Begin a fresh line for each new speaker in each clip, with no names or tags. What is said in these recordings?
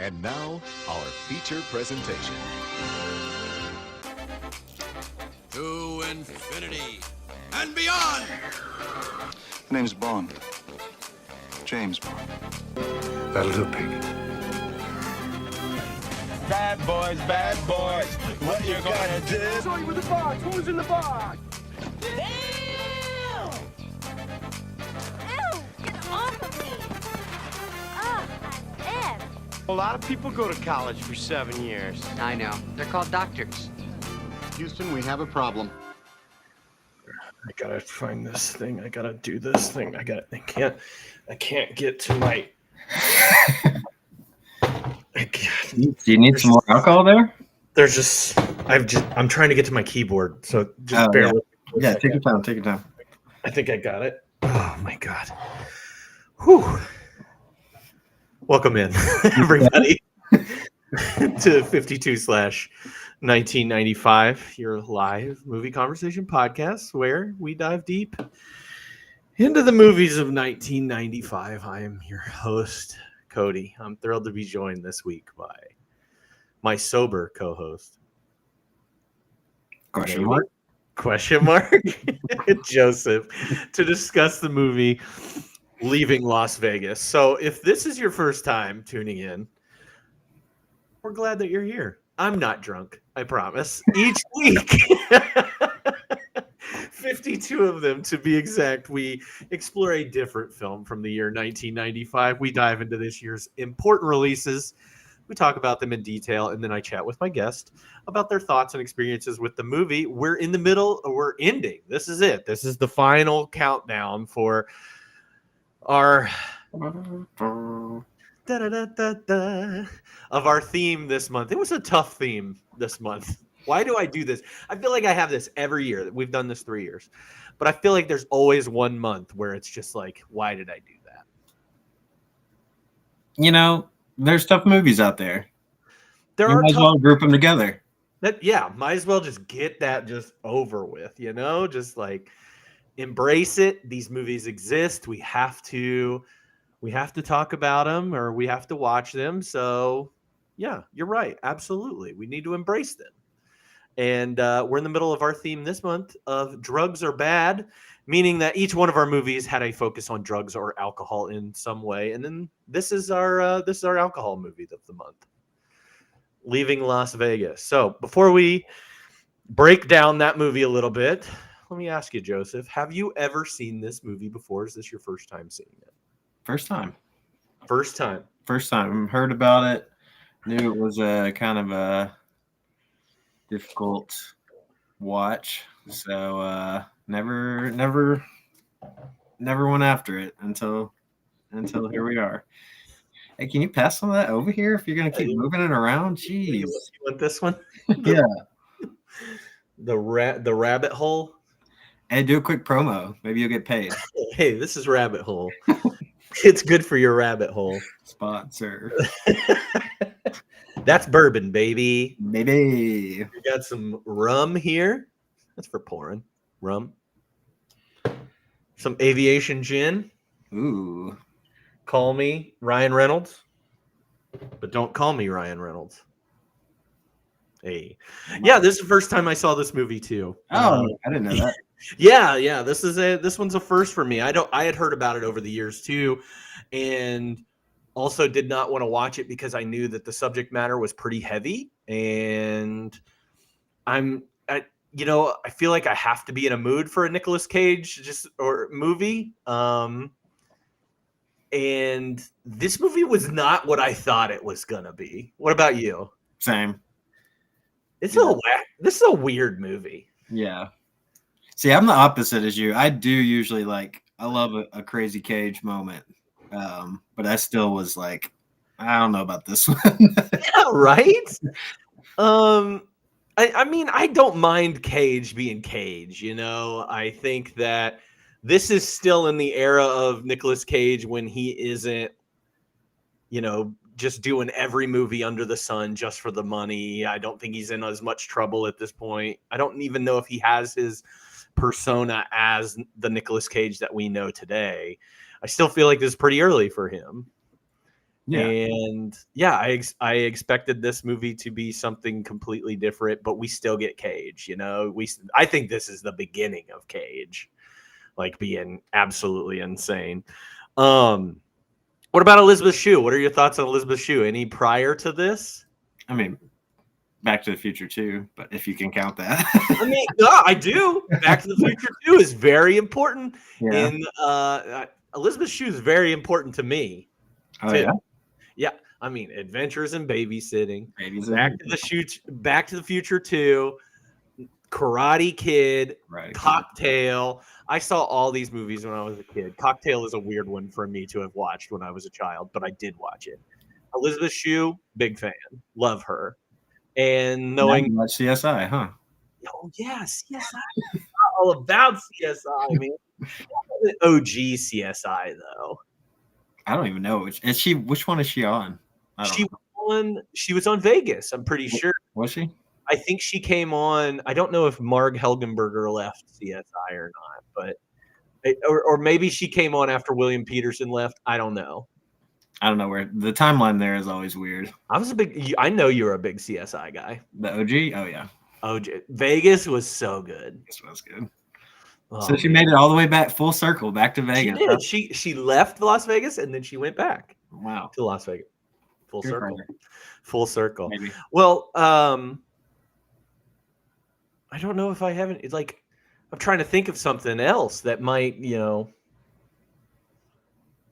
And now, our feature presentation.
To infinity and beyond!
My name's Bond. James Bond.
That'll do, Piggy.
Bad boys, what you gonna do?
Sorry with the box, who's in the box?
Ew! Get off of me! Ugh, I'm in.
A lot of people go to college for 7 years.
I know. They're called doctors.
Houston, we have a problem.
I gotta find this thing. I gotta do this thing. I can't get to my.
Do you need some more alcohol there?
I'm trying to get to my keyboard, so just bear with me.
Yeah, take your time.
I think I got it. Oh my god. Whew. Welcome in, everybody, to 52/1995, your live movie conversation podcast where we dive deep into the movies of 1995. I am your host, Cody. I'm thrilled to be joined this week by my sober co-host.
Question mark?
Joseph, to discuss the movie Leaving Las Vegas. So if this is your first time tuning in, we're glad that you're here. I'm not drunk, I promise. Each week, 52 of them to be exact, we explore a different film from the year 1995. We dive into this year's important releases. We talk about them in detail, and then I chat with my guest about their thoughts and experiences with the movie. We're ending. This is it. This is the final countdown for our of our theme this month. It was a tough theme this month. Why do I do this? I feel like I have this every year. We've done this 3 years, but I feel like there's always 1 month where it's just like, why did I do that?
You know, there's tough movies out there.
You
might as well group them together.
Might as well just get that just over with, just like embrace it. These movies exist. We have to talk about them, or we have to watch them. So yeah, you're right. Absolutely. We need to embrace them. And we're in the middle of our theme this month of drugs are bad, meaning that each one of our movies had a focus on drugs or alcohol in some way. And then this is our alcohol movie of the month, Leaving Las Vegas. So before we break down that movie a little bit, let me ask you, Joseph, have you ever seen this movie before? Is this your first time seeing it?
First time.
Heard
about it. Knew it was a kind of a difficult watch. So never went after it until here we are. Hey, can you pass some of that over here if you're gonna keep moving it around? Jeez.
You want this one?
Yeah.
The rabbit hole.
Hey, do a quick promo. Maybe you'll get paid.
Hey, this is Rabbit Hole. It's good for your rabbit hole.
Sponsor.
That's bourbon, baby.
Baby.
We got some rum here. That's for pouring. Rum. Some aviation gin.
Ooh.
Call me Ryan Reynolds. But don't call me Ryan Reynolds. Hey. Yeah, this is the first time I saw this movie too.
Oh, I didn't know that.
Yeah. This one's a first for me. I had heard about it over the years too, and also did not want to watch it because I knew that the subject matter was pretty heavy, and I feel like I have to be in a mood for a Nicolas Cage movie. And this movie was not what I thought it was gonna be. What about you?
Same.
This is a weird movie.
Yeah. See, I'm the opposite as you. I do usually I love a crazy Cage moment. But I still was like, I don't know about this one.
Yeah, right? I mean, I don't mind Cage being Cage, I think that this is still in the era of Nicolas Cage when he isn't, just doing every movie under the sun just for the money. I don't think he's in as much trouble at this point. I don't even know if he has his persona as the Nicolas Cage that we know today. I still feel like this is pretty early for him.
Yeah.
And yeah, I expected this movie to be something completely different, but we still get Cage. I think this is the beginning of Cage, like being absolutely insane. What about Elizabeth Shue? What are your thoughts on Elizabeth Shue? Any prior to this?
I mean, Back to the Future 2, but if you can count that.
I mean, no, I do. Back to the Future 2 is very important.
Yeah.
In Elizabeth Shue is very important to me.
Oh,
too.
yeah?
Yeah. I mean, Adventures in Babysitting.
Babysitting.
Back to the Future 2, Karate Kid,
Right.
Cocktail. I saw all these movies when I was a kid. Cocktail is a weird one for me to have watched when I was a child, but I did watch it. Elizabeth Shue, big fan. Love her. And knowing
much CSI, huh?
Oh yes, CSI. All about CSI, man. OG CSI though.
I don't even know which one is she on?
She was on Vegas, I'm pretty sure.
Was she?
I think she came on. I don't know if Marg Helgenberger left CSI or not, but or maybe she came on after William Peterson left. I don't know.
I don't know where the timeline there is always weird.
I know you're a big CSI guy.
The OG? Oh yeah.
OG. Vegas was so good.
This was good.
Oh,
so she made it all the way back, full circle, back to Vegas.
She did. She left Las Vegas and then she went back.
Wow.
To Las Vegas. Full
Good
circle.
for her.
Full circle.
Maybe.
Well, I don't know if I haven't. It's like I'm trying to think of something else that might,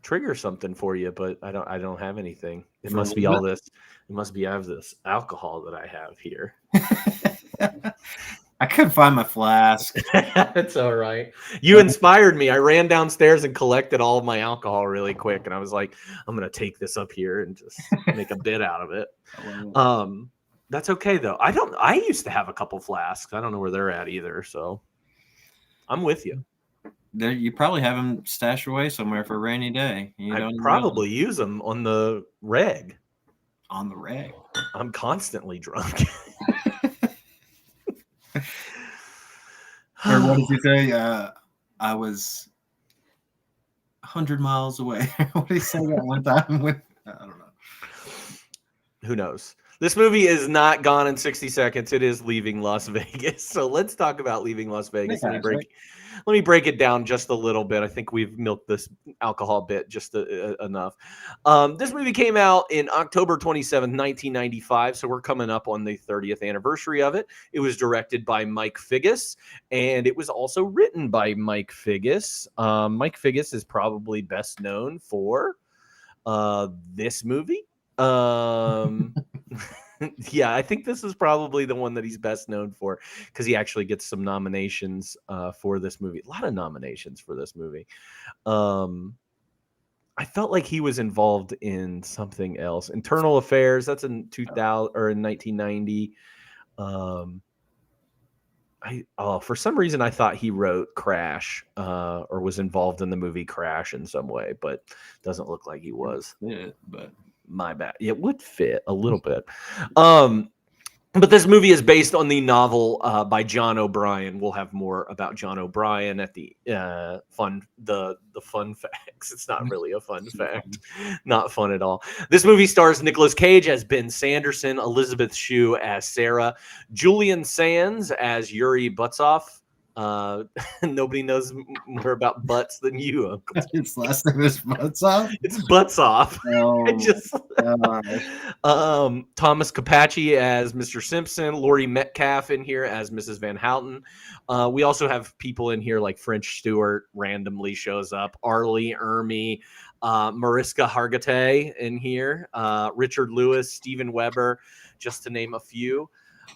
trigger something for you, but I don't have anything. It must be all this. It must be out of this alcohol that I have here.
I couldn't find my flask.
It's all right. You inspired me. I ran downstairs and collected all of my alcohol really quick, and I was like, I'm gonna take this up here and just make a bit out of it. That's okay though. I used to have a couple flasks. I don't know where they're at either, so I'm with you.
You probably have them stashed away somewhere for a rainy day.
I probably use them on the reg.
On the reg.
I'm constantly drunk.
Or what did you say? I was 100 miles away. What did he say that one time? I don't know.
Who knows? This movie is not Gone in 60 Seconds. It is Leaving Las Vegas. So let's talk about Leaving Las Vegas. Let me break it down just a little bit. I think we've milked this alcohol bit just enough. This movie came out in October 27, 1995, so we're coming up on the 30th anniversary of it. It was directed by Mike Figgis, and it was also written by Mike Figgis. Mike Figgis is probably best known for this movie. Yeah, I think this is probably the one that he's best known for because he actually gets some nominations for this movie. A lot of nominations for this movie. I felt like he was involved in something else. Internal Affairs, that's in 2000 or in 1990. For some reason I thought he wrote Crash or was involved in the movie Crash in some way, but doesn't look like he was.
Yeah, but
my bad. It would fit a little bit. But this movie is based on the novel by John O'Brien. We'll have more about John O'Brien at the fun facts. It's not really a fun fact. Not fun at all. This movie stars Nicolas Cage as Ben Sanderson, Elizabeth Shue as Sarah, Julian Sands as Yuri Butzoff. Nobody knows more about butts than you, Uncle.
His last name is Butzoff?
It's Butzoff. Thomas Capacci as Mr. Simpson, Laurie Metcalf in here as Mrs. Van Houten. We also have people in here like French Stewart randomly shows up, Arlie Ermey, Mariska Hargitay in here, Richard Lewis, Steven Weber, just to name a few.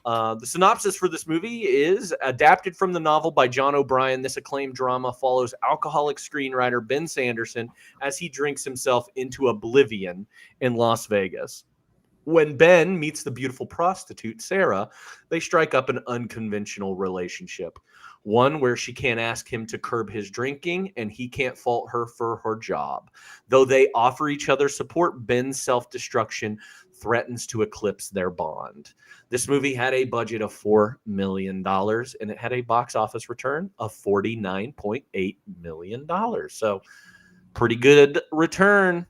The synopsis for this movie is adapted from the novel by John O'Brien. This acclaimed drama follows alcoholic screenwriter Ben Sanderson as he drinks himself into oblivion in Las Vegas. When Ben meets the beautiful prostitute, Sarah, they strike up an unconventional relationship. One where she can't ask him to curb his drinking and he can't fault her for her job. Though they offer each other support, Ben's self-destruction threatens to eclipse their bond. This movie had a budget of $4 million and it had a box office return of $49.8 million. So pretty good return.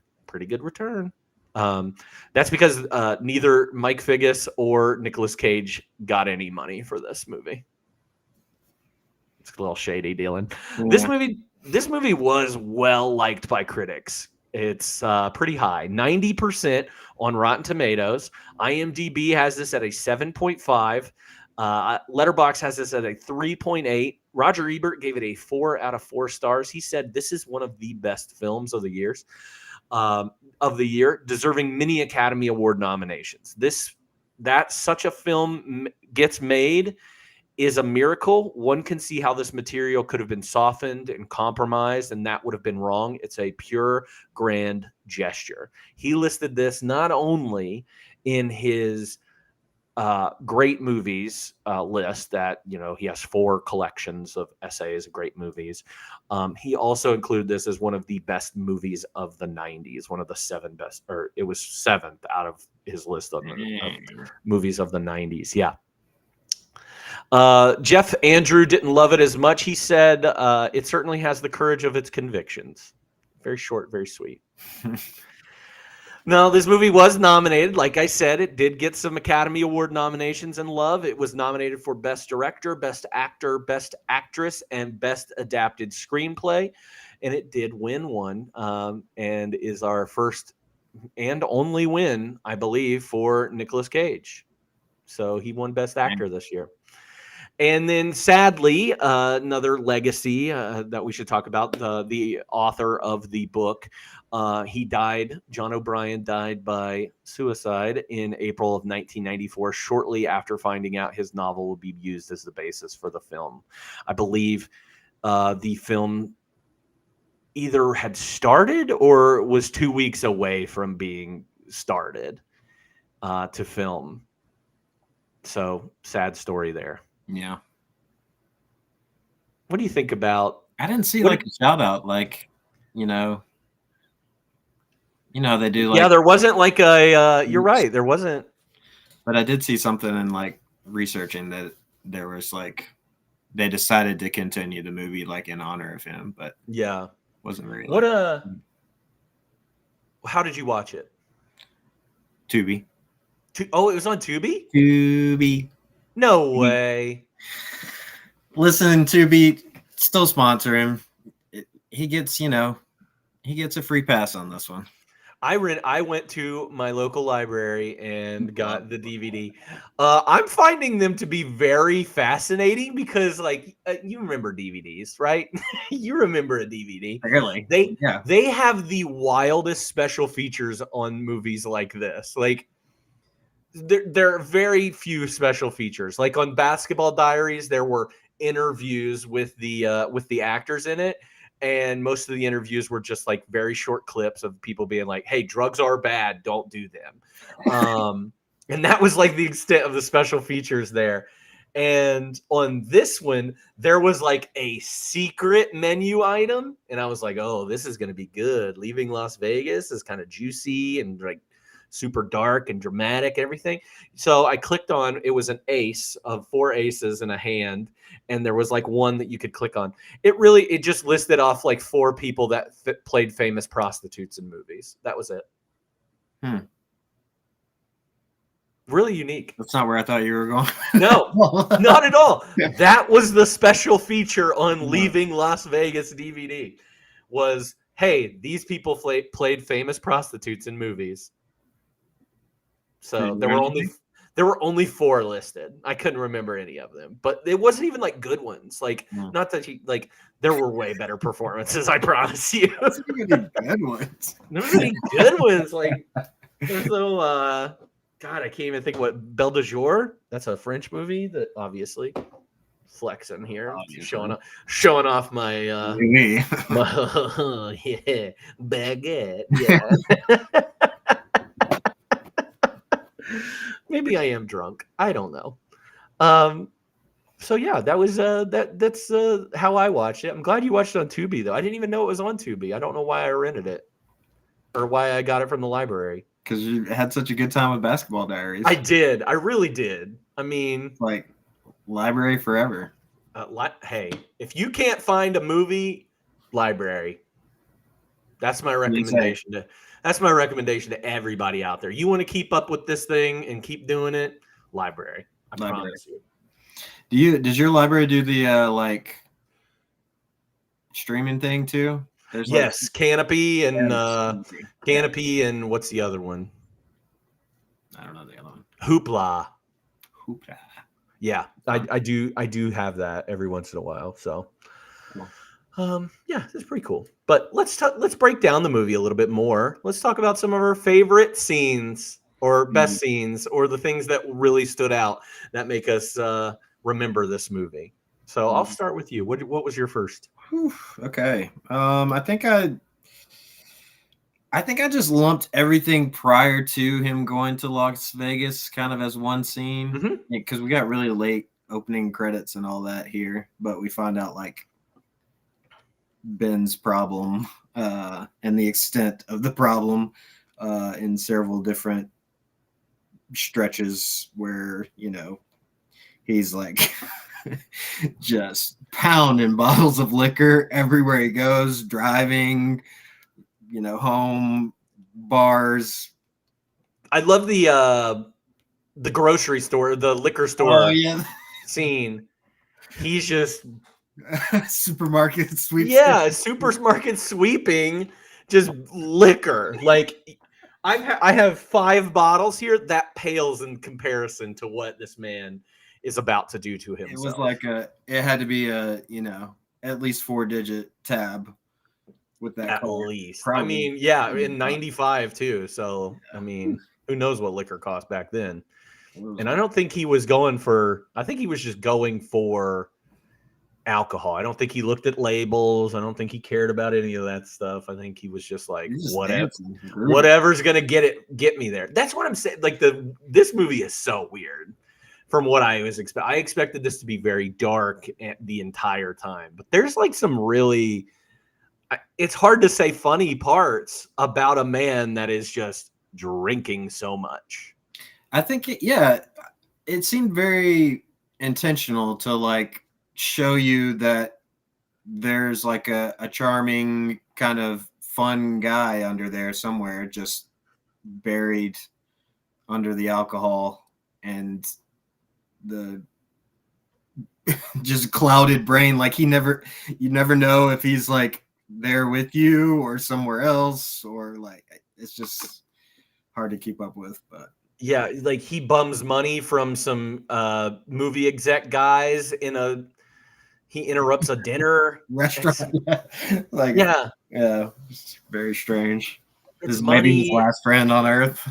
That's because neither Mike Figgis or Nicolas Cage got any money for this movie. It's a little shady dealing.
Yeah.
This movie was well liked by critics. It's pretty high, 90% on Rotten Tomatoes. IMDb has this at a 7.5. Letterboxd has this at a 3.8. Roger Ebert gave it a 4 out of 4 stars. He said this is one of the best films of the year, deserving many Academy Award nominations. That such a film gets made is a miracle. One can see how this material could have been softened and compromised, and that would have been wrong. It's a pure grand gesture. He listed this not only in his great movies list that, he has 4 collections of essays, great movies. He also included this as one of the best movies of the 90s, one of the 7 best, or it was 7th out of his list of movies of the 90s. Yeah. Jeff Andrew didn't love it as much. He said it certainly has the courage of its convictions. Very short, very sweet. No, this movie was nominated. Like I said, it did get some Academy Award nominations and love. It was nominated for Best Director, Best Actor, Best Actress, and Best Adapted Screenplay. And it did win one, and is our first and only win, I believe, for Nicolas Cage. So he won Best Actor this year. And then, sadly, another legacy that we should talk about, the author of the book, he died. John O'Brien died by suicide in April of 1994, shortly after finding out his novel would be used as the basis for the film. I believe the film either had started or was 2 weeks away from being started to film. So, sad story there.
Yeah.
What do you think about?
I didn't see a shout out, they do.
Yeah, there wasn't like a. You're right, there wasn't.
But I did see something in researching that there was they decided to continue the movie in honor of him, but
yeah,
wasn't really.
How did you watch it?
Tubi.
Oh, it was on Tubi.
Tubi.
No way.
Listen, Tubi, still sponsor him. He gets a free pass on this one.
I went to my local library and got the DVD. I'm finding them to be very fascinating because, you remember DVDs, right? You remember a DVD.
Really?
They have the wildest special features on movies like this. There are very few special features. Like on Basketball Diaries, there were interviews with the actors in it, and most of the interviews were just very short clips of people being like, "Hey, drugs are bad, don't do them." And that was the extent of the special features there. And on this one, there was a secret menu item, and I was like, "Oh, this is going to be good." Leaving Las Vegas is kind of juicy and super dark and dramatic and everything. So I clicked on, it was an ace of 4 aces in a hand, and there was one that you could click on. It just listed off 4 people that played famous prostitutes in movies. That was it. Really unique.
That's not where I thought you were going.
No, not at all. That was the special feature on Leaving Las Vegas DVD was, hey, these people played famous prostitutes in movies. So there were only 4 listed. I couldn't remember any of them, but it wasn't even good ones. Not that there were way better performances. I promise you.
Bad ones.
There were any good ones. There's no. God, I can't even think what Belle de Jour. That's a French movie that obviously flexing here, showing off my yeah baguette. Yeah. Maybe I am drunk. I don't know. So yeah, that was that's how I watched it. I'm glad you watched it on Tubi though. I didn't even know it was on Tubi. I don't know why I rented it or why I got it from the library.
Because you had such a good time with Basketball Diaries.
I did. I really did. I mean,
library forever.
Hey, if you can't find a movie, library. That's my recommendation. That's my recommendation to everybody out there. You want to keep up with this thing and keep doing it? Library. I promise you.
Does your library do the like streaming thing too? There's
yes, Canopy and Canopy and what's the other one?
I don't know the other one.
Hoopla.
Hoopla.
Yeah, I do have that every once in a while. So, yeah, it's pretty cool. But let's break down the movie a little bit more. Let's talk about some of our favorite scenes or best scenes or the things that really stood out that make us remember this movie. So I'll start with you. What was your first?
Okay. I think I just lumped everything prior to him going to Las Vegas kind of as one scene because we got really late opening credits and all that here, but we find out like Ben's problem and the extent of the problem in several different stretches where, you know, he's like just pounding bottles of liquor everywhere he goes, driving, you know, home, bars.
I love the grocery store, the liquor store scene. He's just
supermarket sweeping.
Yeah, supermarket sweeping just liquor. Like I have 5 bottles here. That pales in comparison to what this man is about to do to himself.
It was like it had to be a, you know, at least 4-digit tab with that.
At least. Probably. I mean, yeah, in 95 too. So, I mean, who knows what liquor cost back then. And I don't think he was going for, I think he was just going for alcohol. I don't think he looked at labels. I don't think he cared about any of that stuff. I think he was just like, whatever's going to get me there. That's what I'm saying. Like this movie is so weird from what I was expecting. I expected this to be very dark the entire time, but there's like some really, it's hard to say funny parts about a man that is just drinking so much.
I think, it seemed very intentional to like show you that there's like a charming kind of fun guy under there somewhere, just buried under the alcohol and the just clouded brain. Like you never know if he's like there with you or somewhere else, or like it's just hard to keep up with. But
yeah, like he bums money from some movie exec guys he interrupts a dinner
restaurant. Very strange.
It's
maybe his last friend on earth.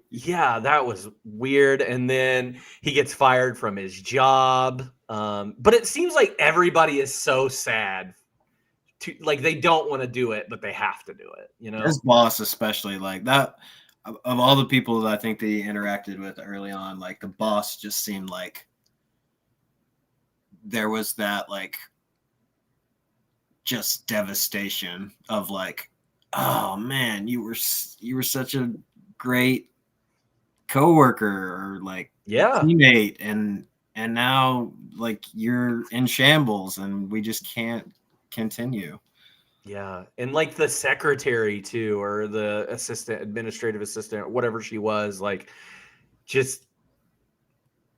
Yeah, that was weird. And then he gets fired from his job. But it seems like everybody is so sad. Like they don't want to do it, but they have to do it. You know,
his boss especially, like that. Of all the people that I think that he interacted with early on, like the boss just seemed like there was that like just devastation of like, oh man, you were such a great coworker or like teammate, and now like you're in shambles and we just can't continue.
Yeah, and like the secretary too, or the administrative assistant, whatever she was, like just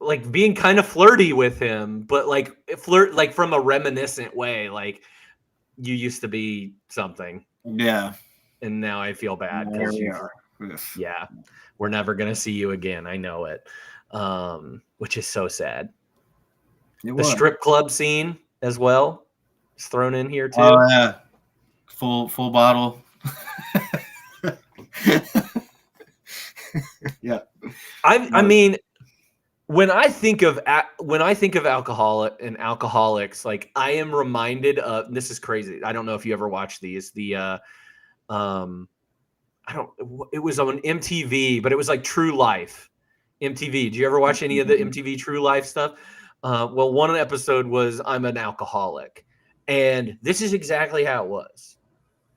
like being kind of flirty with him, but like flirt like from a reminiscent way, like you used to be something.
Yeah.
And now I feel bad because we're never gonna see you again. I know it. Which is so sad. The strip club scene as well is thrown in here too.
Oh yeah. Full bottle. Yeah.
I mean, when I think of alcoholic and alcoholics, like I am reminded of, this is crazy. I don't know if you ever watched these. It was on MTV, but it was like True Life. MTV. Did you ever watch any of the MTV True Life stuff? Well, one episode was I'm an alcoholic, and this is exactly how it was.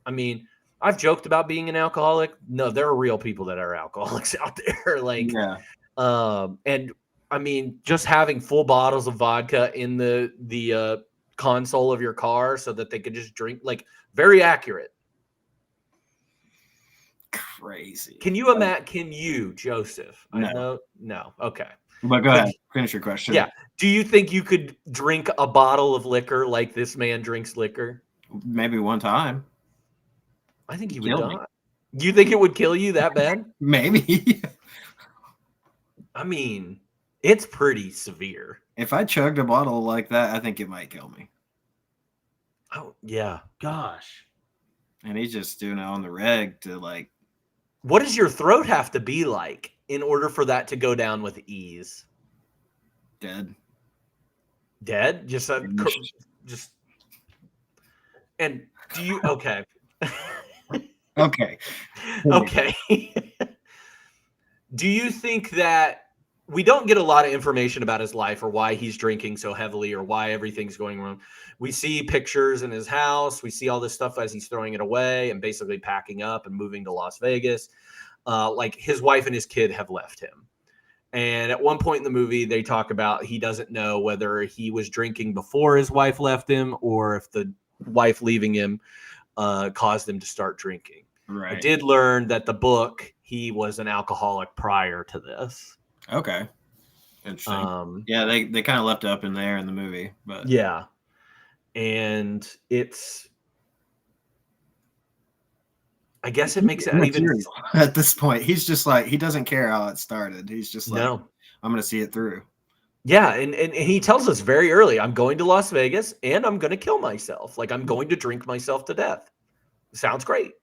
I mean, I've joked about being an alcoholic. No, there are real people that are alcoholics out there. Like, and I mean, just having full bottles of vodka in the console of your car so that they could just drink, like, very accurate.
crazy.
Can you imagine? Can you, Joseph? I
No.
know. No. Okay.
But go ahead. Finish your question.
Yeah. Do you think you could drink a bottle of liquor like this man drinks liquor?
Maybe one time.
I think you would
Kill me.
die. You think it would kill you that bad?
Maybe.
I mean, it's pretty severe.
If I chugged a bottle like that, I think it might kill me.
Oh, yeah. Gosh.
And he's just doing it on the reg to like.
What does your throat have to be like in order for that to go down with ease?
Dead.
Dead? Just just. And do you? Okay.
Okay.
Okay. Do you think that we don't get a lot of information about his life or why he's drinking so heavily or why everything's going wrong? We see pictures in his house. We see all this stuff as he's throwing it away and basically packing up and moving to Las Vegas. Like his wife and his kid have left him. And at one point in the movie, they talk about he doesn't know whether he was drinking before his wife left him or if the wife leaving him caused him to start drinking.
Right.
I did learn that the book, he was an alcoholic prior to this.
Okay. Interesting. Yeah, they kind of left it up in there in the movie, but
yeah. And I guess it makes it even
at this point. He's just like, he doesn't care how it started. He's just like,
no.
I'm going to see it through.
Yeah, and he tells us very early, I'm going to Las Vegas and I'm going to kill myself. Like I'm going to drink myself to death. Sounds great.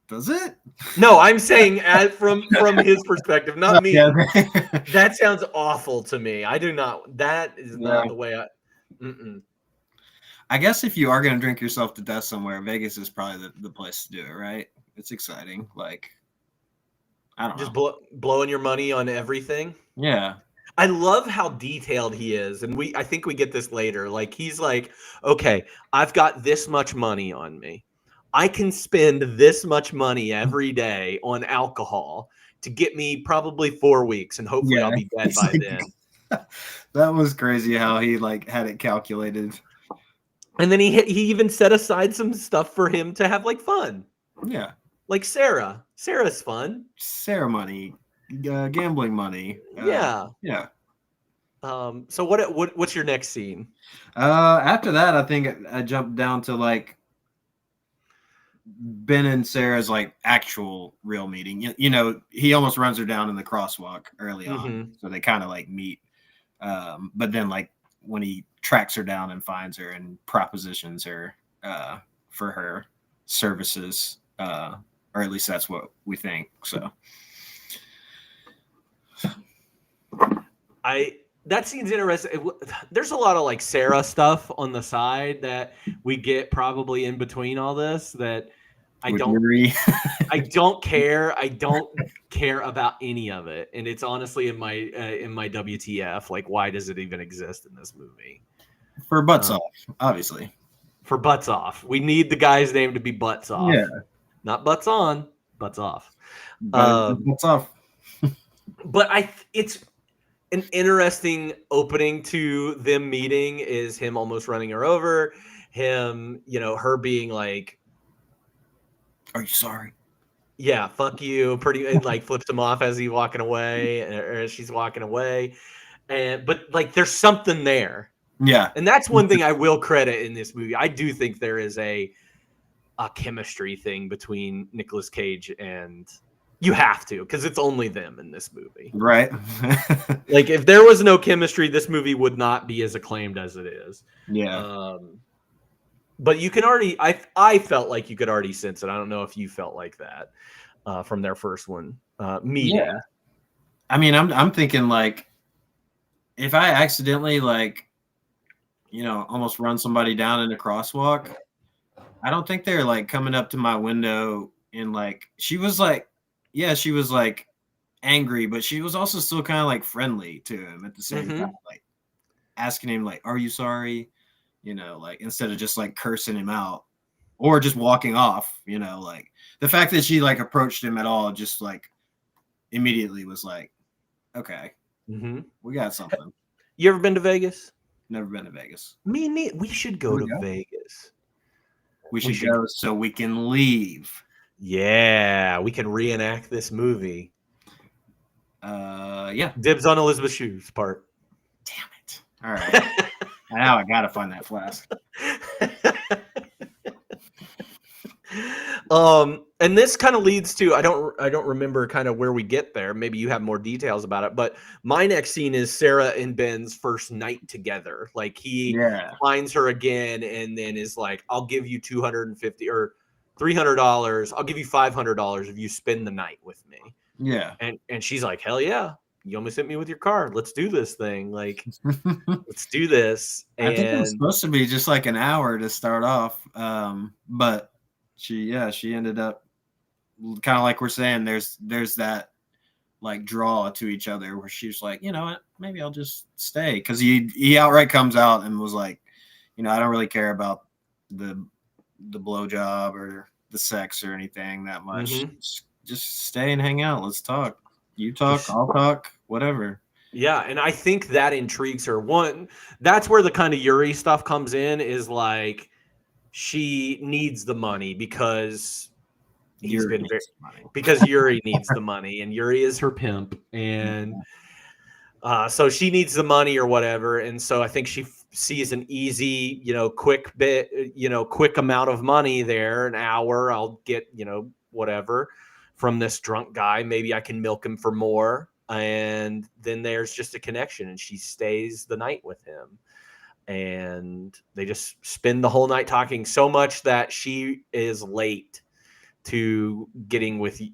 Does it?
No, I'm saying from his perspective, not me.
Okay.
That sounds awful to me. I do not. That is not the way I. Mm-mm.
I guess if you are going to drink yourself to death somewhere, Vegas is probably the place to do it, right? It's exciting. Like, I don't
Just
know.
blowing your money on everything.
Yeah.
I love how detailed he is. And I think we get this later. Like, he's like, okay, I've got this much money on me. I can spend this much money every day on alcohol to get me probably 4 weeks, and hopefully I'll be dead by then.
That was crazy how he like had it calculated.
And then he even set aside some stuff for him to have like fun.
Yeah.
Like Sarah. Sarah's fun.
Sarah money, gambling money.
Yeah.
Yeah.
So what's your next scene?
After that, I think I jumped down to like Ben and Sarah's like actual real meeting. You know, he almost runs her down in the crosswalk early on, so they kind of like meet. But then like when he tracks her down and finds her and propositions her for her services, or at least that's what we think. So
that scene's interesting. There's a lot of like Sarah stuff on the side that we get probably in between all this that I don't care. I don't care about any of it. And it's honestly in my WTF. Like, why does it even exist in this movie?
For Butts Off, obviously. For
Butts Off. We need the guy's name to be Butts Off.
Yeah.
Not Butts On, Butts Off.
Butts Off.
But it's an interesting opening to them meeting is him almost running her over, him, her being like,
"Are you sorry?"
Yeah, fuck you. Pretty like flips him off as he's walking away, or as she's walking away, but like there's something there.
Yeah,
and that's one thing I will credit in this movie. I do think there is a chemistry thing between Nicolas Cage and. You have to, because it's only them in this movie.
Right.
Like, if there was no chemistry, this movie would not be as acclaimed as it is.
Yeah.
But you can already, I felt like you could already sense it. I don't know if you felt like that from their first one. Meeting.
Yeah. I mean, I'm thinking, like, if I accidentally, like, almost run somebody down in a crosswalk, I don't think they're, like, coming up to my window and, like, she was, like, angry, but she was also still kind of like friendly to him at the same time, like asking him like, "Are you sorry?" Like instead of just like cursing him out or just walking off, like the fact that she like approached him at all, just like immediately was like, okay, we got something.
You ever been to Vegas?
Never been to Vegas.
Me and we should go to Vegas.
We should go so we can leave.
Yeah, we can reenact this movie.
Yeah.
Dibs on Elizabeth Shue's part.
Damn it. All right. Now I gotta find that flask.
And this kind of leads to I don't remember kind of where we get there. Maybe you have more details about it, but my next scene is Sarah and Ben's first night together. Like he finds her again and then is like, I'll give you $250 or $300. I'll give you $500 if you spend the night with me.
Yeah.
And she's like, hell yeah. You almost hit me with your card. Let's do this thing. Like, let's do this. And
I think it was supposed to be just like an hour to start off. But she ended up kind of like we're saying, there's that like draw to each other where she's like, you know what, maybe I'll just stay. Cause he outright comes out and was like, you know, I don't really care about the blowjob or the sex or anything that much. Just stay and hang out. Let's talk. You talk, I'll talk, whatever.
Yeah, and I think that intrigues her. One, that's where the kind of Yuri stuff comes in, is like she needs the money because Yuri needs the money, and Yuri is her pimp, and so she needs the money or whatever. And so I think she sees an easy, quick amount of money there, an hour. I'll get, whatever from this drunk guy. Maybe I can milk him for more. And then there's just a connection, and she stays the night with him. And they just spend the whole night talking, so much that she is late to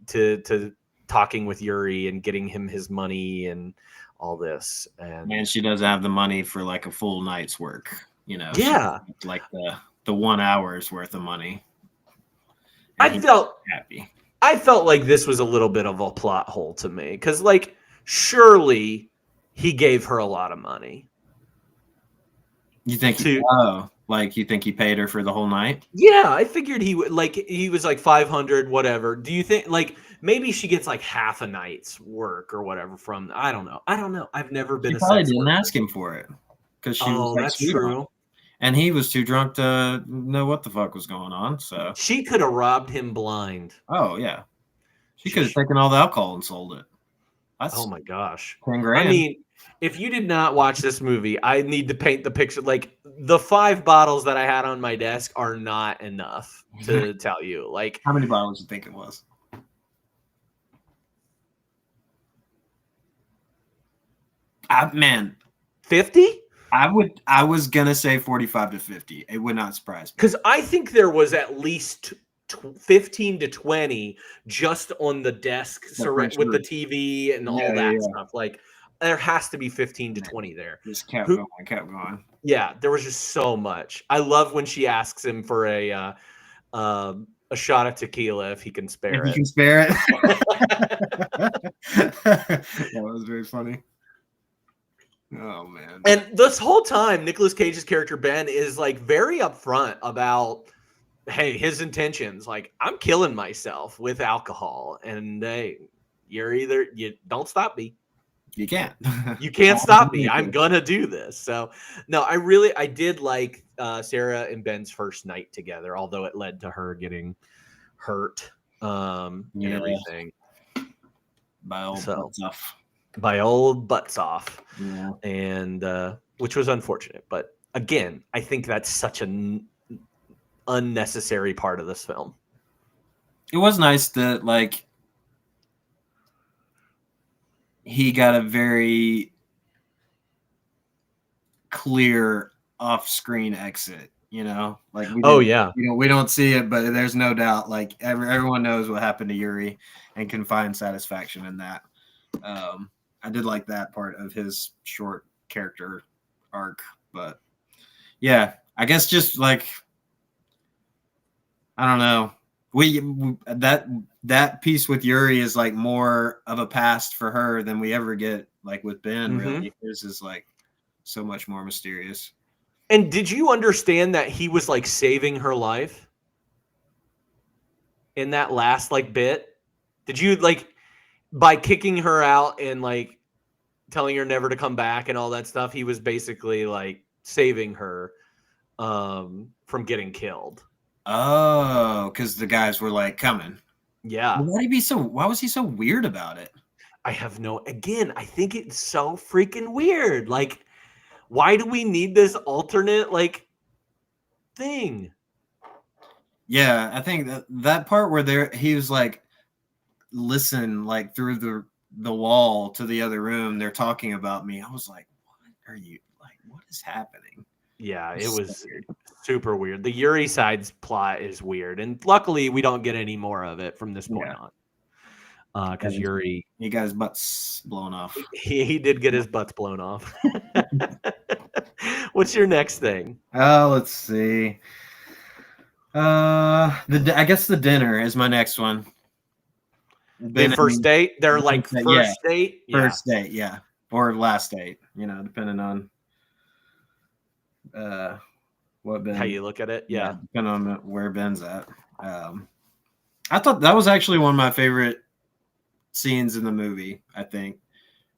to talking with Yuri and getting him his money and all this. And
she doesn't have the money for like a full night's work,
Yeah.
Like the 1 hour's worth of money.
And I
happy.
felt like this was a little bit of a plot hole to me, because like surely he gave her a lot of money.
You think you think he paid her for the whole night?
Yeah, I figured he would. Like he was like 500, whatever. Do you think like maybe she gets like half a night's work or whatever from? I don't know. I've never been.
She probably didn't ask him for it because she was like,
that's true.
And he was too drunk to know what the fuck was going on. So
she could have robbed him blind.
Oh yeah, she could have taken all the alcohol and sold it.
Oh my gosh,
10 grand.
I mean, if you did not watch this movie, I need to paint the picture. Like the 5 bottles that I had on my desk are not enough to tell you. Like,
how many bottles do you think it was? Man,
50?
I was gonna say 45 to 50. It would not surprise me.
Because I think there was at least 15 to 20 just on the desk with the TV and all that stuff. Like there has to be 15 to 20 there.
Just kept going.
Yeah, there was just so much. I love when she asks him for a shot of tequila if he can spare it.
If he can spare it. That was very funny. Oh man.
And this whole time, Nicolas Cage's character Ben is like very upfront about his intentions. Like, I'm killing myself with alcohol, and you don't stop me.
You can't.
You can't stop me. I'm gonna do this. So no, I did like Sarah and Ben's first night together, although it led to her getting hurt and everything. By old butts off.
Yeah.
And which was unfortunate. But again, I think that's such an unnecessary part of this film.
It was nice that like he got a very clear off-screen exit, like we don't see it, but there's no doubt like everyone knows what happened to Yuri and can find satisfaction in that. I did like that part of his short character arc, but yeah, I guess just like, I don't know. That piece with Yuri is like more of a past for her than we ever get like with Ben. Really, his is like so much more mysterious.
And did you understand that he was like saving her life in that last like bit? Did you like by kicking her out and like telling her never to come back and all that stuff? He was basically like saving her from getting killed.
Oh, because the guys were like coming.
Yeah.
Why was he so weird about it?
I think it's so freaking weird. Like, why do we need this alternate like thing?
Yeah, I think that part where he was like, listen, like through the wall to the other room, they're talking about me. I was like, what are you like? What is happening?
Yeah, it was super weird. The Yuri side's plot is weird, and luckily we don't get any more of it from this point on. Because Yuri,
he got his butts blown off.
He did get his butts blown off. What's your next thing?
Let's see. I guess the dinner is my next one.
First date? They're like first date?
Yeah. First date, yeah. Or last date, depending on what Ben,
how you look at it. Yeah.
Depending on where Ben's at. I thought that was actually one of my favorite scenes in the movie, I think.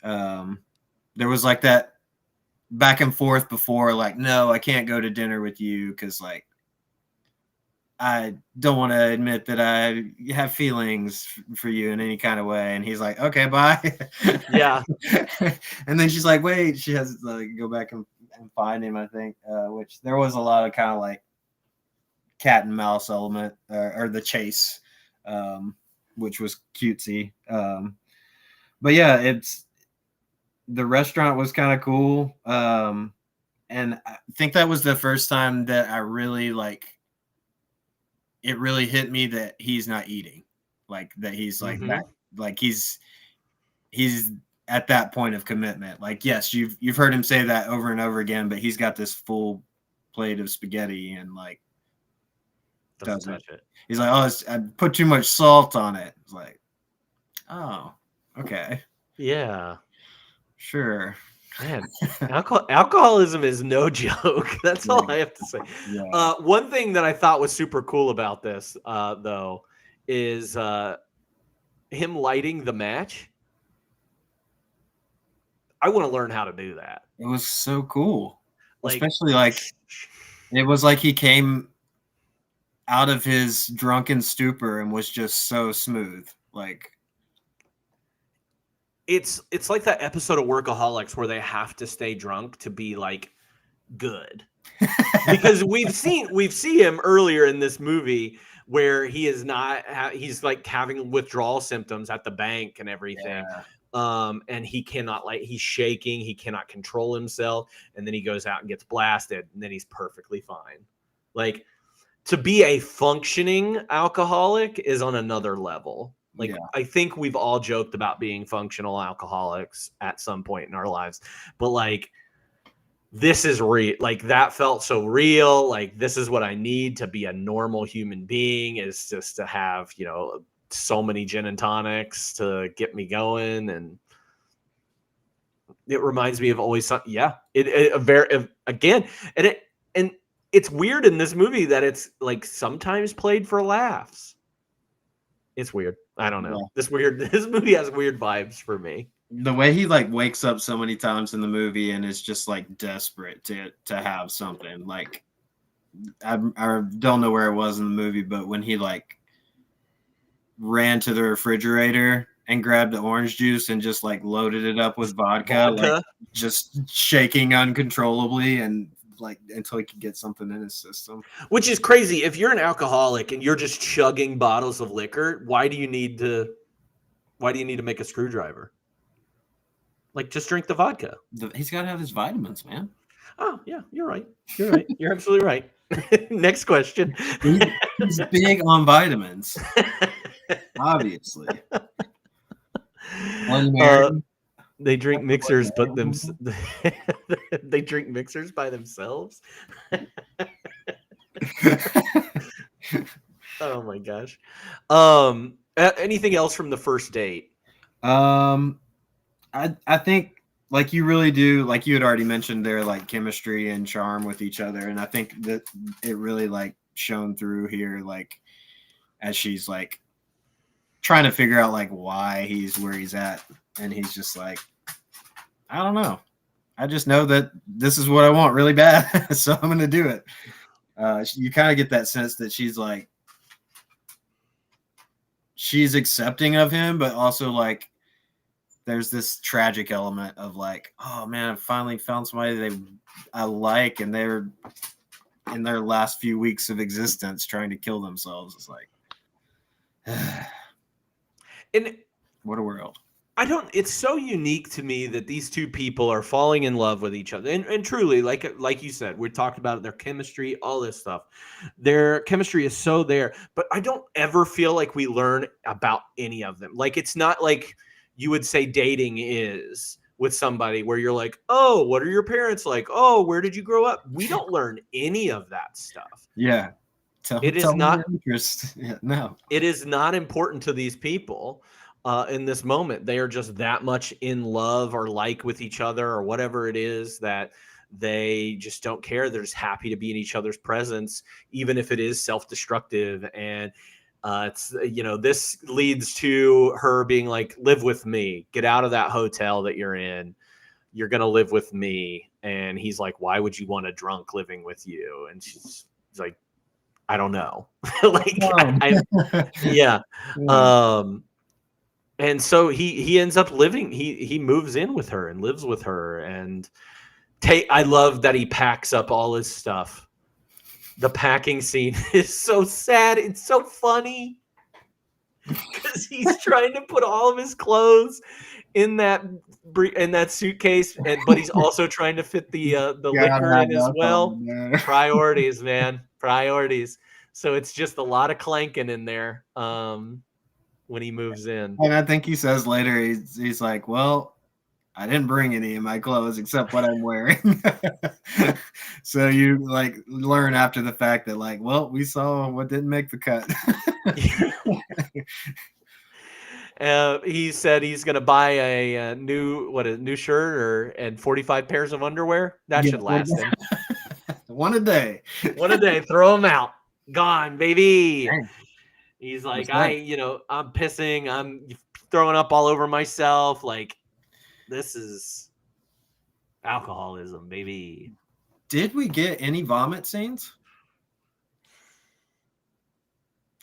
There was like that back and forth before, like, no, I can't go to dinner with you because like I don't want to admit that I have feelings for you in any kind of way. And he's like, okay, bye.
Yeah.
And then she's like, wait, she has to like, go back and find him, I think, which there was a lot of kind of like cat and mouse element or the chase, which was cutesy. But yeah, the restaurant was kind of cool. And I think that was the first time that I really like, it really hit me that he's not eating, like that he's like that, like he's at that point of commitment. Like, yes, you've heard him say that over and over again, but he's got this full plate of spaghetti and like doesn't touch it. He's like, oh, I put too much salt on it. It's like, oh, okay,
yeah,
sure.
Man, alcoholism is no joke. That's all I have to say.
Yeah.
One thing that I thought was super cool about this, though, is him lighting the match. I want to learn how to do that.
It was so cool.
Like,
especially like it was like he came out of his drunken stupor and was just so smooth. Like
it's like that episode of Workaholics where they have to stay drunk to be like good. Because we see him earlier in this movie where he is not he's like having withdrawal symptoms at the bank and everything. Yeah. And he cannot, like, he's shaking, he cannot control himself, and then he goes out and gets blasted, and then he's perfectly fine. Like, to be a functioning alcoholic is on another level. Like, yeah. I think we've all joked about being functional alcoholics at some point in our lives, but like, this is real. Like, that felt so real. Like, this is what I need to be a normal human being, is just to have, you know, so many gin and tonics to get me going. And it reminds me of Always Sunny. Yeah. And it's weird in this movie that it's like sometimes played for laughs. It's weird. I don't know. Yeah. This movie has weird vibes for me.
The way he like wakes up so many times in the movie and is just like desperate to have something. Like, I don't know where it was in the movie, but when he like ran to the refrigerator and grabbed the orange juice and just like loaded it up with vodka. Like just shaking uncontrollably and like until he could get something in his system.
Which is crazy. If you're an alcoholic and you're just chugging bottles of liquor, why do you need to make a screwdriver? Like, just drink the vodka.
He's got to have his vitamins, man.
Oh, yeah, you're right. You're right. You're absolutely right. Next question.
He's big on vitamins. Obviously.
They drink mixers, but they drink mixers by themselves. Oh my gosh. Anything else from the first date?
I think, like, you really do, like you had already mentioned, their like chemistry and charm with each other, and I think that it really like shone through here, like as she's like trying to figure out like why he's where he's at, and he's just like, I don't know, I just know that this is what I want really bad, so I'm gonna do it. You kind of get that sense that she's like she's accepting of him, but also like there's this tragic element of like, oh man, I finally found somebody I like, and they're in their last few weeks of existence trying to kill themselves. It's like,
And
what a world.
it's so unique to me that these two people are falling in love with each other. And truly, like you said, we talked about their chemistry, all this stuff. Their chemistry is so there, but I don't ever feel like we learn about any of them. Like, it's not like you would say dating is with somebody where you're like, oh, what are your parents like? Oh, where did you grow up? We don't learn any of that stuff.
Yeah.
It is not
interest. Yeah, no.
It is not important to these people in this moment. They are just that much in love or like with each other or whatever it is that they just don't care. They're just happy to be in each other's presence, even if it is self-destructive. And it's, you know, this leads to her being like, live with me, get out of that hotel that you're in. You're going to live with me. And he's like, why would you want a drunk living with you? And she's like, I don't know. Like, yeah. And so he ends up living, he moves in with her and lives with her. And I love that he packs up all his stuff. The packing scene is so sad. It's so funny because he's trying to put all of his clothes in that suitcase, but he's also trying to fit the liquor in as well. Priorities, man. Priorities. So it's just a lot of clanking in there when he moves in.
And I think he says later, he's like, well, I didn't bring any of my clothes except what I'm wearing. So you like learn after the fact that like, well, we saw what didn't make the cut.
He said he's going to buy a new shirt and 45 pairs of underwear. That should last him.
One a day.
One a day. Throw them out. Gone, baby. Dang. He's like, I'm pissing. I'm throwing up all over myself. Like, this is alcoholism, baby.
Did we get any vomit scenes?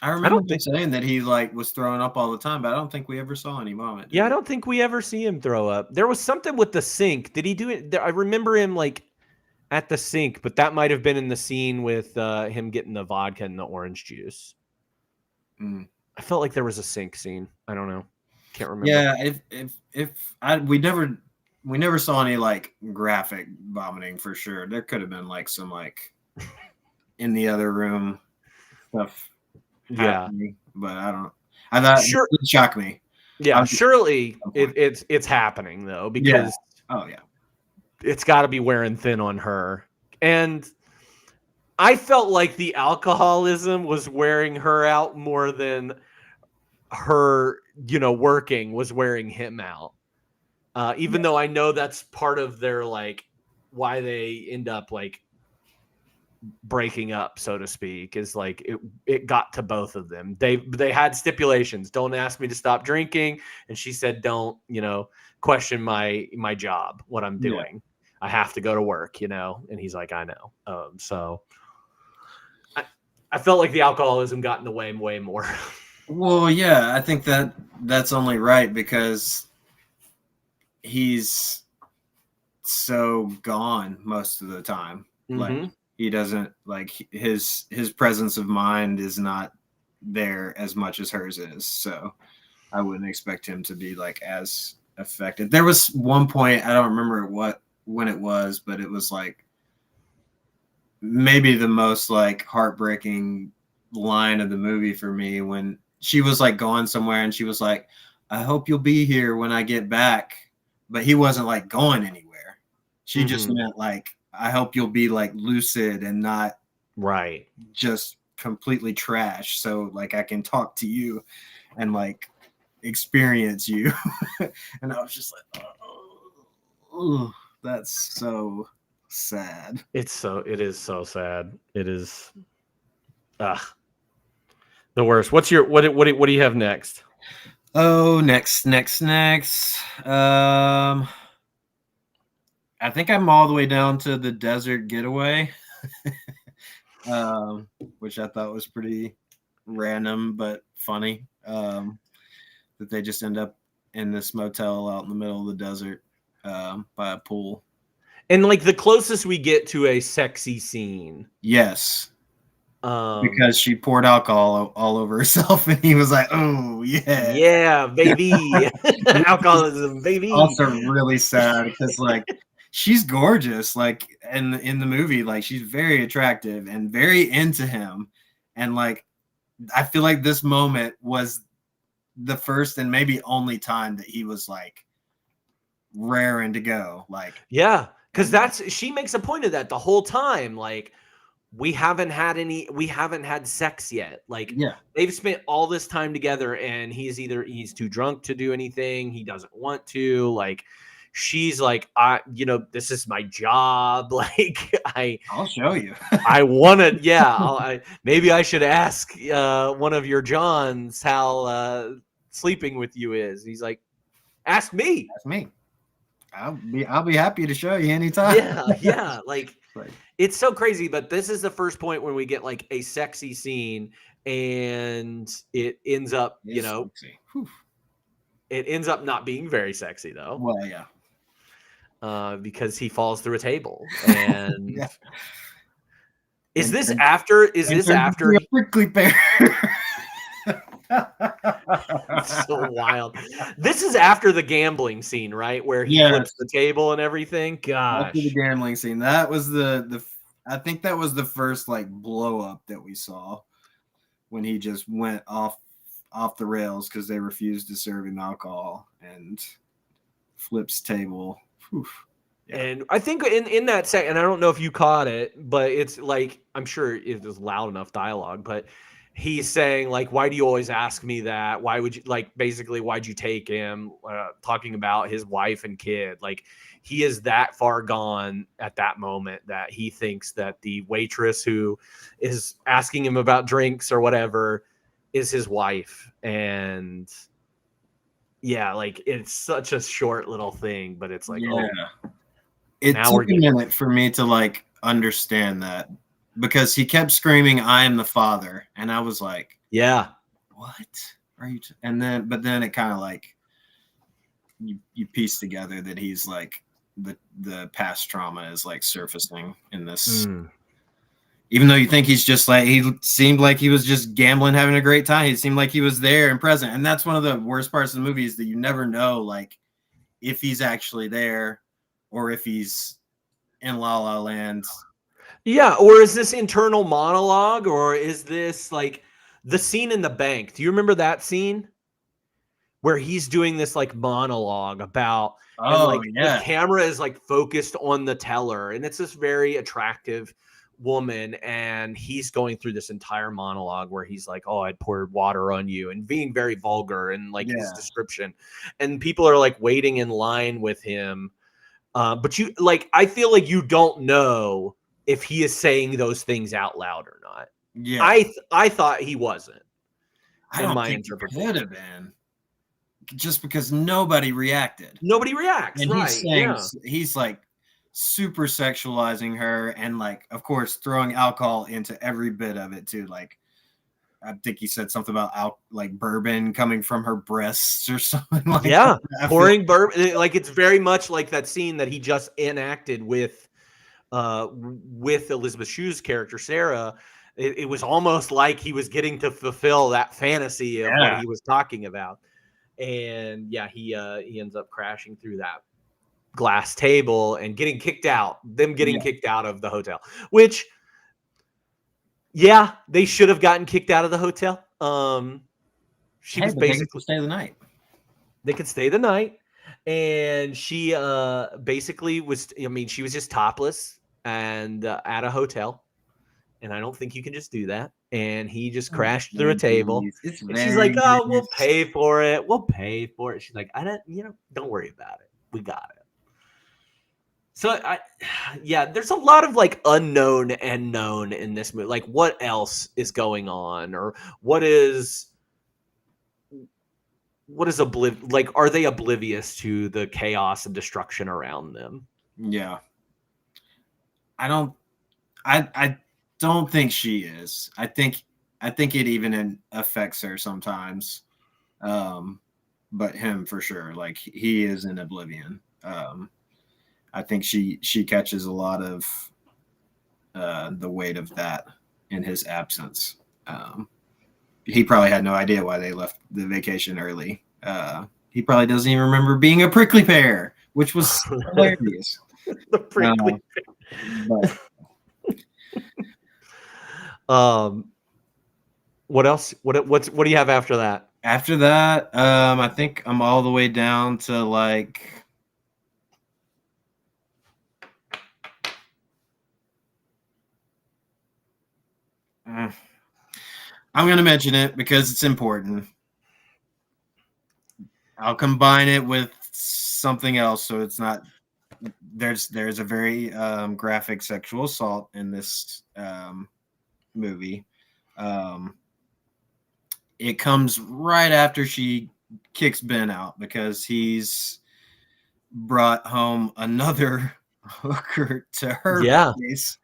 I remember saying that he like was throwing up all the time, but I don't think we ever saw any vomit.
Yeah, I don't think we ever see him throw up. There was something with the sink. Did he do it? I remember him like at the sink, but that might have been in the scene with him getting the vodka and the orange juice. I felt like there was a sink scene. I don't know. Can't remember.
Yeah, we never saw any like graphic vomiting for sure. There could have been like some like in the other room stuff.
Yeah,
but I thought it would shock me.
Yeah, surely it's happening though, because it's got to be wearing thin on her. And I felt like the alcoholism was wearing her out more than her, working was wearing him out. Even though I know that's part of their like why they end up like breaking up, so to speak, is like it got to both of them. They had stipulations. Don't ask me to stop drinking, and she said, don't question my job, what I'm doing. I have to go to work, and he's like, I know. So I felt like the alcoholism got in the way more.
Well, yeah, I think that's only right because he's so gone most of the time. Like he doesn't like his presence of mind is not there as much as hers is. So I wouldn't expect him to be like as affected. There was one point, I don't remember when it was, but it was like maybe the most like heartbreaking line of the movie for me, when she was like going somewhere and she was like, I hope you'll be here when I get back. But he wasn't like going anywhere. She just meant like, I hope you'll be like lucid and not just completely trash. So like I can talk to you and like experience you. And I was just like, oh, that's so sad.
It is so sad. It is the worst. What do you have next?
Oh, next. I think I'm all the way down to the desert getaway, which I thought was pretty random but funny. that they just end up in this motel out in the middle of the desert by a pool.
And like the closest we get to a sexy scene.
Yes. Because she poured alcohol all over herself, and he was like, "Oh yeah,
yeah, baby, alcoholism, baby."
Also, really sad because like she's gorgeous, like in the movie, like she's very attractive and very into him, and like I feel like this moment was the first and maybe only time that he was like raring to go, like
yeah, because she makes a point of that the whole time, like. We haven't had sex yet. Like they've spent all this time together and he's too drunk to do anything. He doesn't want to. Like she's like, this is my job. Like
I'll show you.
I want to. Yeah. Maybe I should ask one of your Johns how sleeping with you is. He's like, ask me.
Ask me. I'll be happy to show you anytime.
Yeah. Like it's so crazy, but this is the first point when we get like a sexy scene, and it ends up, it ends up not being very sexy though.
Well, yeah.
Because he falls through a table, and is this after
a prickly pear?
So wild. This is after the gambling scene, right? Where he flips the table and everything. Gosh.
After the gambling scene. That was I think that was the first like blow up that we saw when he just went off the rails because they refused to serve him alcohol and flips table. Oof. Yeah.
And I think in that second, I don't know if you caught it, but it's like, I'm sure it was loud enough dialogue, but he's saying like, why do you always ask me that? Why would you basically, why'd you take him? Talking about his wife and kid. Like he is that far gone at that moment that he thinks that the waitress who is asking him about drinks or whatever is his wife. And yeah, like it's such a short little thing, but it's like,
it took a minute for me to like understand that. Because he kept screaming, "I am the father," and I was like,
"Yeah,
what are you?" But then it kind of like you piece together that he's like the past trauma is like surfacing in this. Even though you think he's just like he seemed like he was just gambling, having a great time. He seemed like he was there and present, and that's one of the worst parts of the movie is that you never know like if he's actually there or if he's in La La Land.
Yeah, or is this internal monologue, or is this like the scene in the bank? Do you remember that scene where he's doing this like monologue about the camera is like focused on the teller, and it's this very attractive woman, and he's going through this entire monologue where he's like, "Oh, I poured water on you," and being very vulgar and like his description, and people are like waiting in line with him, but you like I feel like you don't know if he is saying those things out loud or not.
Yeah.
I thought he wasn't.
I don't think it could have been. Just because nobody reacted.
Nobody reacts,
and
right.
He's saying, he's like super sexualizing her and like, of course, throwing alcohol into every bit of it too. Like, I think he said something about like bourbon coming from her breasts or something like that.
Pouring bourbon. Like it's very much like that scene that he just enacted with Elizabeth Shue's character Sarah. It was almost like he was getting to fulfill that fantasy of what he was talking about, and he ends up crashing through that glass table and getting kicked out. Kicked out of the hotel, which they should have gotten kicked out of the hotel. She was basically
stay the night.
They could stay the night. And she basically was, she was just topless and at a hotel. And I don't think you can just do that. And he just crashed through a table. And she's like, "Oh, we'll pay for it. We'll pay for it." She's like, don't worry about it. We got it. So there's a lot of like unknown and known in this movie. Like what else is going on, or what is like, are they oblivious to the chaos and destruction around them?
Yeah. I don't think she is. I think it even affects her sometimes. But him for sure, like he is in oblivion. I think she catches a lot of the weight of that in his absence. He probably had no idea why they left the vacation early. He probably doesn't even remember being a prickly pear, which was hilarious.
The prickly
but,
what else? What do you have after that?
after that, I think I'm all the way down to like I'm going to mention it because it's important. I'll combine it with something else so it's not there's a very graphic sexual assault in this movie. It comes right after she kicks Ben out because he's brought home another hooker to her place.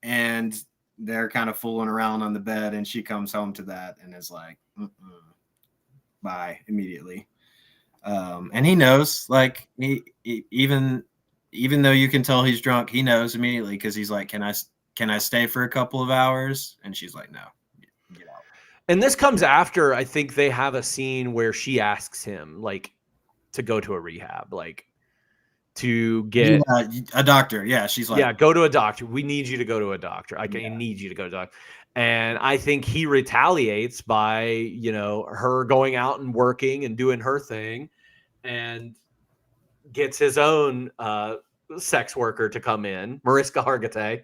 And they're kind of fooling around on the bed, and she comes home to that and is like, bye immediately. And he knows, like, he even though you can tell he's drunk, he knows immediately because he's like, can I stay for a couple of hours? And she's like, no, get out.
And this comes after, I think they have a scene where she asks him, like, to go to a rehab, like, to get
a doctor. Yeah, she's like,
go to a doctor. We need you to go to a doctor. I need you to go to a doctor. And I think he retaliates by, her going out and working and doing her thing, and gets his own sex worker to come in, Mariska Hargitay,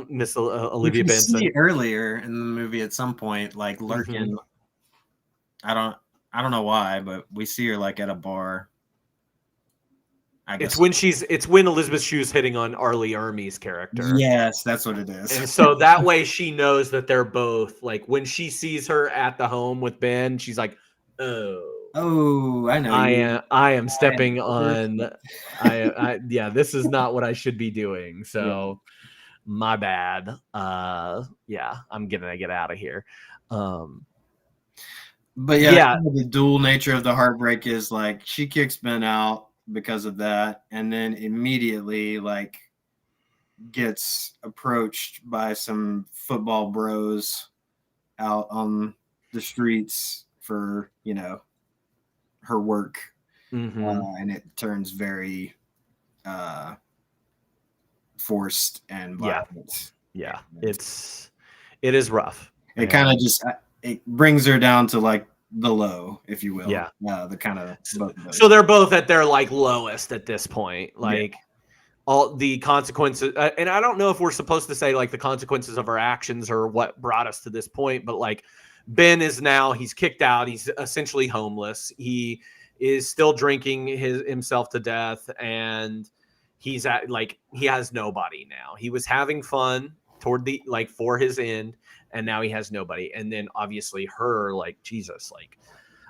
Miss Olivia Benson.
See earlier in the movie at some point, like lurking. I don't know why, but we see her like at a bar. I guess
it's when Elizabeth Shue's hitting on Arlie Ermey's character.
Yes, that's what it is.
And so that way she knows that they're both, like, when she sees her at the home with Ben, she's like,
oh, I know.
I am stepping on. This is not what I should be doing. So my bad. I'm gonna get out of here.
But the dual nature of the heartbreak is like she kicks Ben out because of that, and then immediately like gets approached by some football bros out on the streets for her work, and it turns very forced and violent.
It is rough.
It kind of just it brings her down to like the low, if you will. The kind of
so they're both at their like lowest at this point, like all the consequences, and I don't know if we're supposed to say like the consequences of our actions or what brought us to this point, but like Ben is now, he's kicked out, he's essentially homeless, he is still drinking himself to death, and he's at like he has nobody now. He was having fun toward the like for his end, and now he has nobody. And then obviously her, like, Jesus, like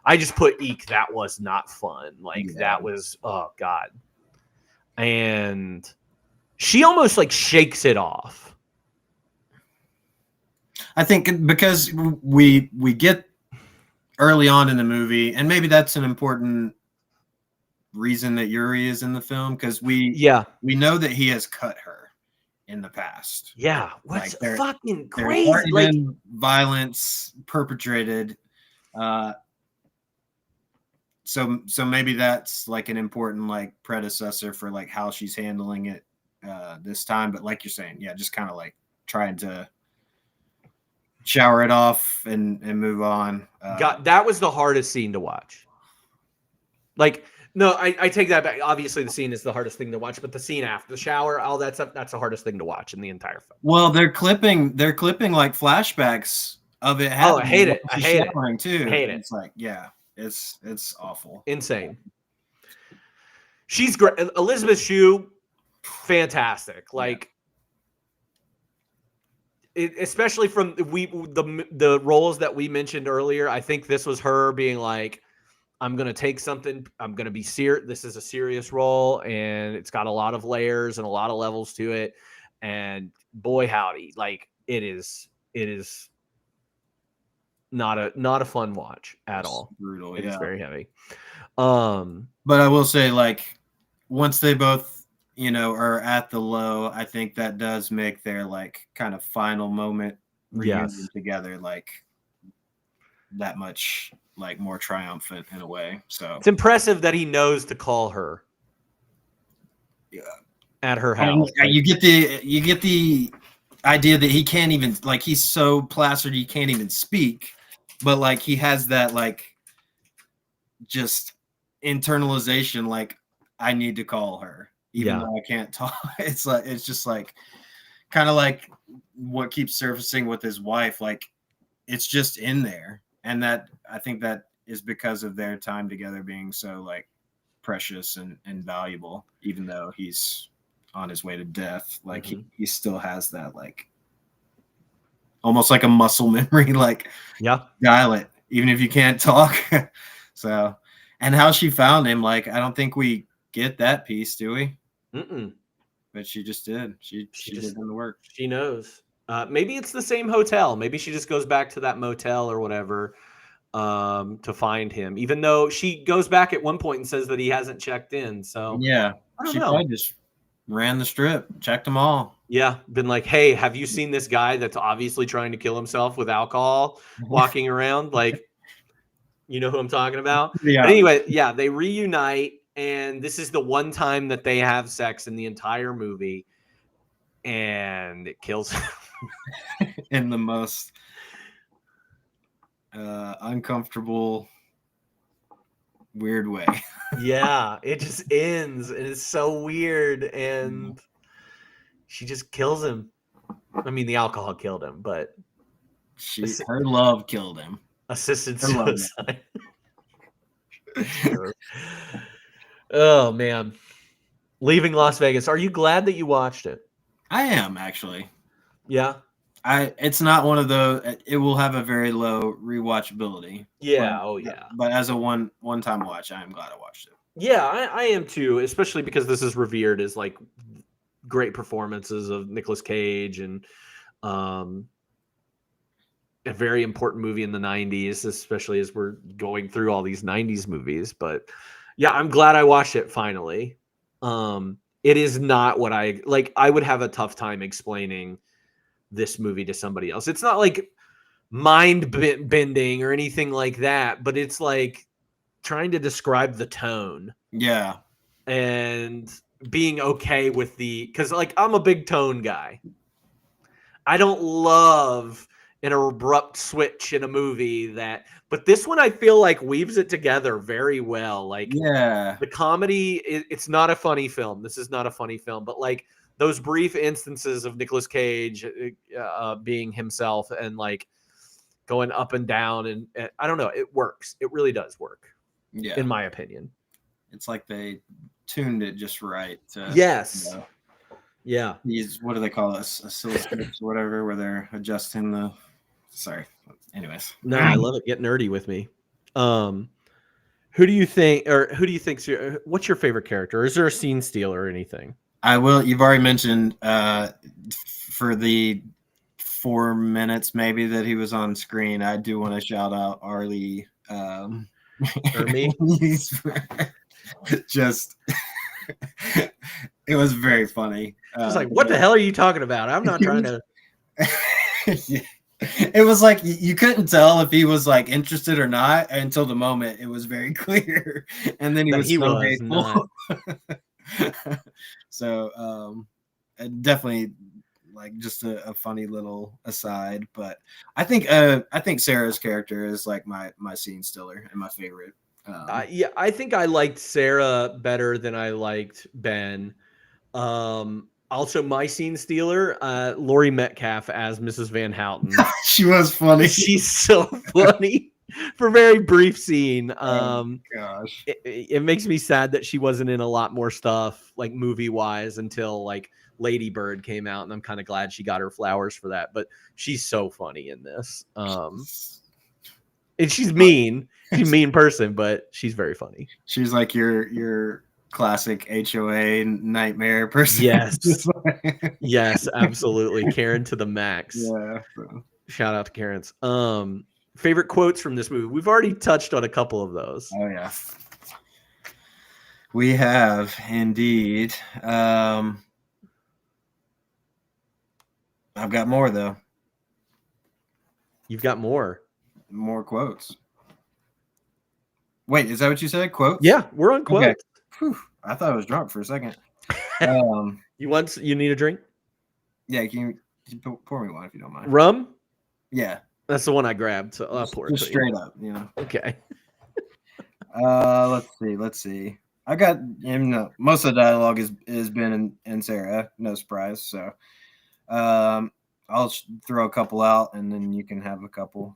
I just put eek, that was not fun. Like that was, oh God. And she almost like shakes it off.
I think because we get early on in the movie, and maybe that's an important reason that Yuri is in the film, because we know that he has cut her in the past.
Yeah, what's
like
fucking crazy?
There's like been violence perpetrated. So maybe that's like an important like predecessor for like how she's handling it this time. But like you're saying, just kind of like trying to shower it off and move on.
God, that was the hardest scene to watch. Like, no, I take that back. Obviously, the scene is the hardest thing to watch, but the scene after the shower, all that stuff, that's the hardest thing to watch in the entire film.
Well, they're clipping like flashbacks of it.
Oh, I hate it. I hate it
too.
Hate it.
It's like, it's awful.
Insane. She's great. Elizabeth Shue, fantastic. Like, especially from the roles that we mentioned earlier. I think this was her being like, I'm going to take something. I'm going to be serious. This is a serious role, and it's got a lot of layers and a lot of levels to it. And boy, howdy, like it is not a fun watch at all.
Brutal.
It's
Yeah.
very heavy.
But I will say, like, once they both, are at the low, I think that does make their like kind of final moment reunion together like that much like more triumphant in a way. So
it's impressive that he knows to call her.
Yeah.
At her house.
You get the idea that he can't even like he's so plastered he can't even speak, but like he has that like just internalization like I need to call her even though I can't talk. It's just like kind of like what keeps surfacing with his wife, like it's just in there. And that I think that is because of their time together being so like precious and valuable, even though he's on his way to death. Like he still has that like almost like a muscle memory, like dial it, even if you can't talk. So, and how she found him, like I don't think we get that piece, do we? But she just did. She just did the work.
She knows. Maybe it's the same hotel. Maybe she just goes back to that motel or whatever to find him, even though she goes back at one point and says that he hasn't checked in. So
yeah,
I don't
she
know.
probably just ran the strip, checked them all.
Yeah, been like, hey, have you seen this guy that's obviously trying to kill himself with alcohol walking around? Like, you know who I'm talking about?
Yeah.
But anyway, yeah, they reunite, and this is the one time that they have sex in the entire movie, and it kills him.
In the most uncomfortable, weird way.
Yeah, it just ends, and it's so weird, and she just kills him. I mean, the alcohol killed him, but
her love killed him.
Assisted suicide. Oh man, Leaving Las Vegas. Are you glad that you watched it?
I am actually.
Yeah.
It's not one of the. It will have a very low rewatchability.
Yeah.
But, But as a one-time watch, I am glad I watched it.
Yeah, I am too, especially because this is revered as like great performances of Nicolas Cage and a very important movie in the 90s, especially as we're going through all these 90s movies. But yeah, I'm glad I watched it finally. It is not what I like. I would have a tough time explaining this movie to somebody else. It's not like mind bending or anything like that, but it's like trying to describe the tone.
Yeah.
And being okay with because like I'm a big tone guy. I don't love an abrupt switch in a movie but this one I feel like weaves it together very well. Like the comedy, it's not a funny film. This is not a funny film, but like those brief instances of Nicolas Cage being himself and like going up and down and I don't know, it works. It really does work.
Yeah.
In my opinion.
It's like they tuned it just right.
Yes. Yeah.
These, what do they call us? Oscilloscopes or whatever, where they're adjusting the. Sorry. Anyways.
No, I love it. Get nerdy with me. Who do you think, what's your favorite character? Or is there a scene stealer or anything?
I will. You've already mentioned for the 4 minutes maybe that he was on screen. I do want to shout out Arlie. Just it was very funny.
It's like, what the hell are you talking about? I'm not trying to.
Yeah. It was like you couldn't tell if he was like interested or not until the moment it was very clear, and then he was hateful. So definitely like just a funny little aside, but I think Sarah's character is like my scene stealer and my favorite.
Yeah, I think I liked Sarah better than I liked Ben. Also, my scene stealer, Laurie Metcalf as Mrs. Van Houten.
She was funny.
She's so funny for a very brief scene.
Gosh,
it makes me sad that she wasn't in a lot more stuff, like movie wise, until like Lady Bird came out, and I'm kind of glad she got her flowers for that. But she's so funny in this. And she's mean. She's a mean person, but she's very funny.
She's like your classic HOA nightmare person.
Yes. Yes, absolutely. Karen to the max.
Yeah.
Shout out to Karen's. Favorite quotes from this movie? We've already touched on a couple of those.
Oh yeah, we have indeed. I've got more though.
You've got more.
More quotes. Wait, is that what you said? Quotes?
Yeah, we're on quotes.
Okay. Whew, I thought I was drunk for a second.
You need a drink?
Yeah, can you pour me one if you don't mind?
Rum?
Yeah.
That's the one I grabbed. So I'll pour it.
Just straight up,
Okay.
Let's see. I got most of the dialogue is Ben and Sarah, no surprise. So I'll throw a couple out and then you can have a couple.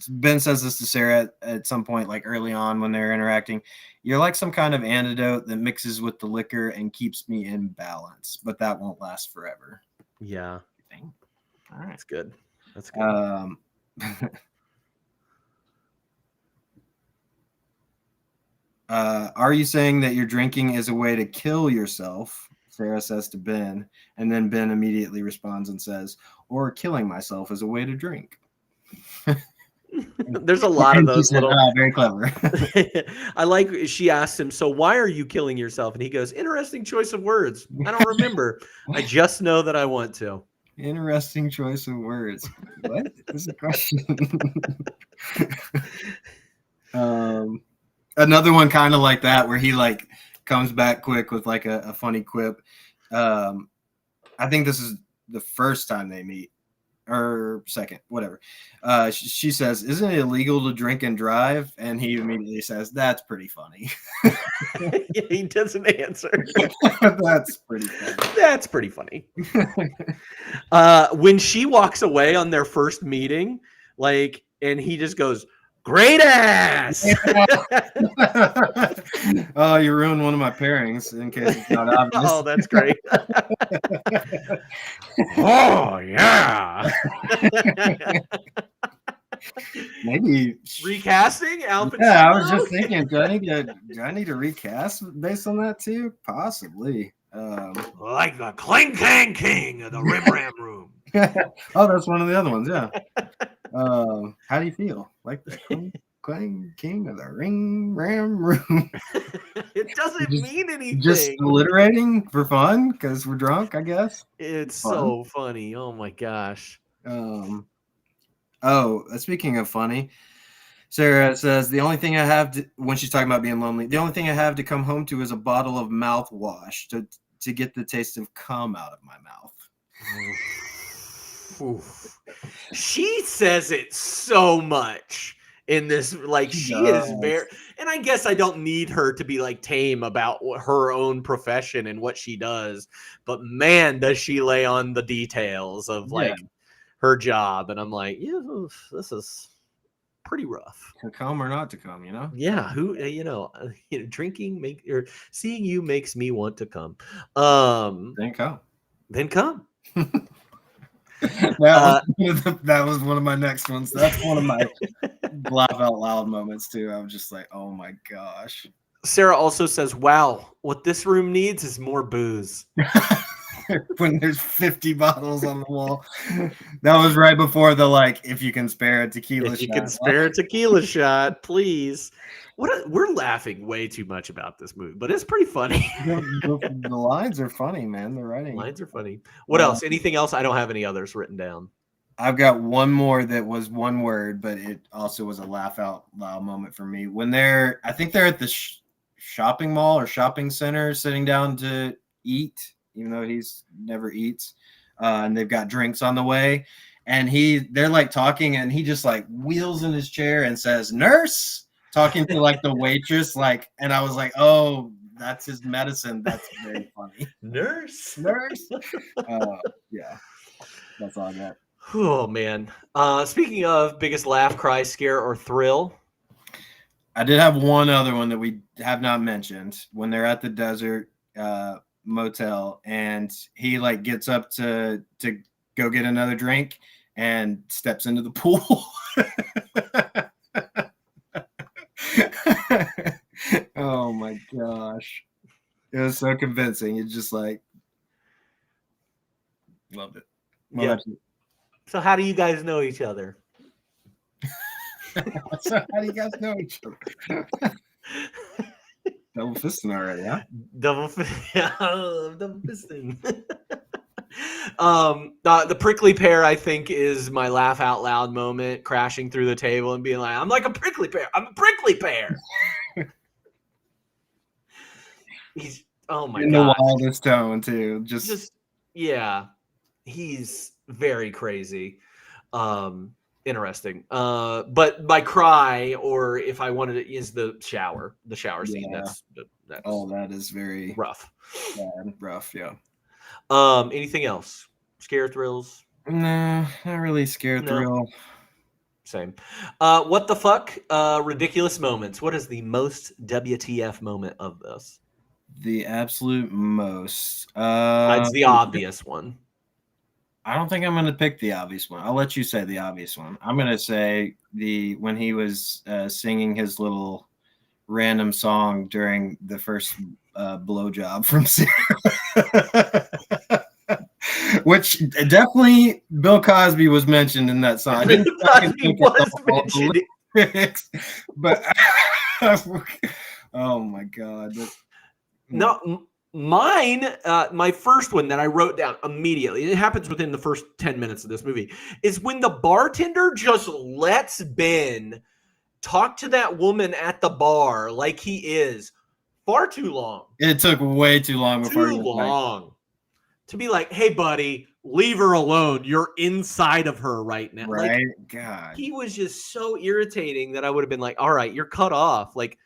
Ben says this to Sarah at some point, like early on when they're interacting. You're like some kind of antidote that mixes with the liquor and keeps me in balance, but that won't last forever.
Yeah.
All right.
That's good. That's good.
Are you saying that your drinking is a way to kill yourself? Sarah says to Ben, and then Ben immediately responds and says, or killing myself is a way to drink.
There's a lot of those little.
Very clever.
I like. She asks him, "So why are you killing yourself?" And he goes, "Interesting choice of words. I don't remember. I just know that I want to."
Interesting choice of words. What is the question? Another one kind of like that, where he like comes back quick with like a funny quip. I think this is the first time they meet. Or second, whatever. She says, "Isn't it illegal to drink and drive?" And he immediately says, "That's pretty funny."
He doesn't answer.
That's pretty funny.
That's pretty funny. When she walks away on their first meeting, like, and he just goes, "Great ass."
Oh, you ruined one of my pairings in case it's not obvious.
Oh, that's great. Oh, yeah.
Maybe
recasting Al Pacino?
Yeah, I was just thinking, do I need to recast based on that too? Possibly.
Like the Clang Clang King of the Rim Ram Room.
Oh, that's one of the other ones, yeah. How do you feel? Like the Clang King of the Ring Ram Room?
It doesn't mean anything.
Just alliterating for fun because we're drunk, I guess.
It's so funny. Oh my gosh.
Speaking of funny, Sarah says the only thing I have when she's talking about being lonely, the only thing I have to come home to is a bottle of mouthwash to get the taste of cum out of my mouth.
Oof. She says it so much in this, like she is very, and I guess I don't need her to be like tame about her own profession and what she does, but man, does she lay on the details of like her job, and I'm like, yeah, this is pretty rough.
To come or not to come, you know?
Yeah, who drinking seeing you makes me want to come.
Then come.
Then come.
That was one of my next ones. That's one of my laugh out loud moments too. I'm just like, oh my gosh.
Sarah also says, "Wow, what this room needs is more booze."
When there's 50 bottles on the wall. That was right before the like, if you can spare a tequila shot.
If you can spare a tequila shot, please. We're laughing way too much about this movie, but it's pretty funny.
The lines are funny, man. The writing.
Lines are funny. What else? Anything else? I don't have any others written down.
I've got one more that was one word, but it also was a laugh out loud moment for me. When I think they're at the shopping mall or shopping center sitting down to eat, even though he's never eats, and they've got drinks on the way, and they're like talking, and he just like wheels in his chair and says, "Nurse," talking to like the waitress, like, and I was like, oh, that's his medicine. That's very funny.
Nurse.
Yeah, that's all I got.
Oh man. Speaking of biggest laugh, cry, scare, or thrill,
I did have one other one that we have not mentioned. When they're at the desert motel, and he like gets up to go get another drink and steps into the pool. Oh my gosh, it was so convincing. It's just like loved it.
Yeah. So how do you guys know each other?
So how do you guys know each other? Double fisting already, huh?
Double fisting. The prickly pear, I think, is my laugh out loud moment, crashing through the table and being like, I'm like a prickly pear. I'm a prickly pear. He's, oh my
in
god.
the wildest tone, too. Just
yeah. He's very crazy. Interesting. But my cry, or if I wanted it, is the shower scene.
Yeah.
That's
that is very
rough.
bad, rough, yeah.
Anything else? Scare thrills?
No, not really scare thrill.
Same. What the fuck? Ridiculous moments. What is the most WTF moment of this?
The absolute most.
That's the obvious one.
I don't think I'm going to pick the obvious one. I'll let you say the obvious one. I'm going to say when he was singing his little random song during the first blowjob from Sarah. Which definitely Bill Cosby was mentioned in that song. I didn't
Cosby was mentioned.
Lyrics, but oh my god.
No, mine, my first one that I wrote down immediately, it happens within the first 10 minutes of this movie, is when the bartender just lets Ben talk to that woman at the bar like he is far too long.
It took way too long before
Too long. To be like, hey, buddy, leave her alone. You're inside of her right now.
Right?
Like,
God.
he was just so irritating that I would have been like, all right, you're cut off. Like,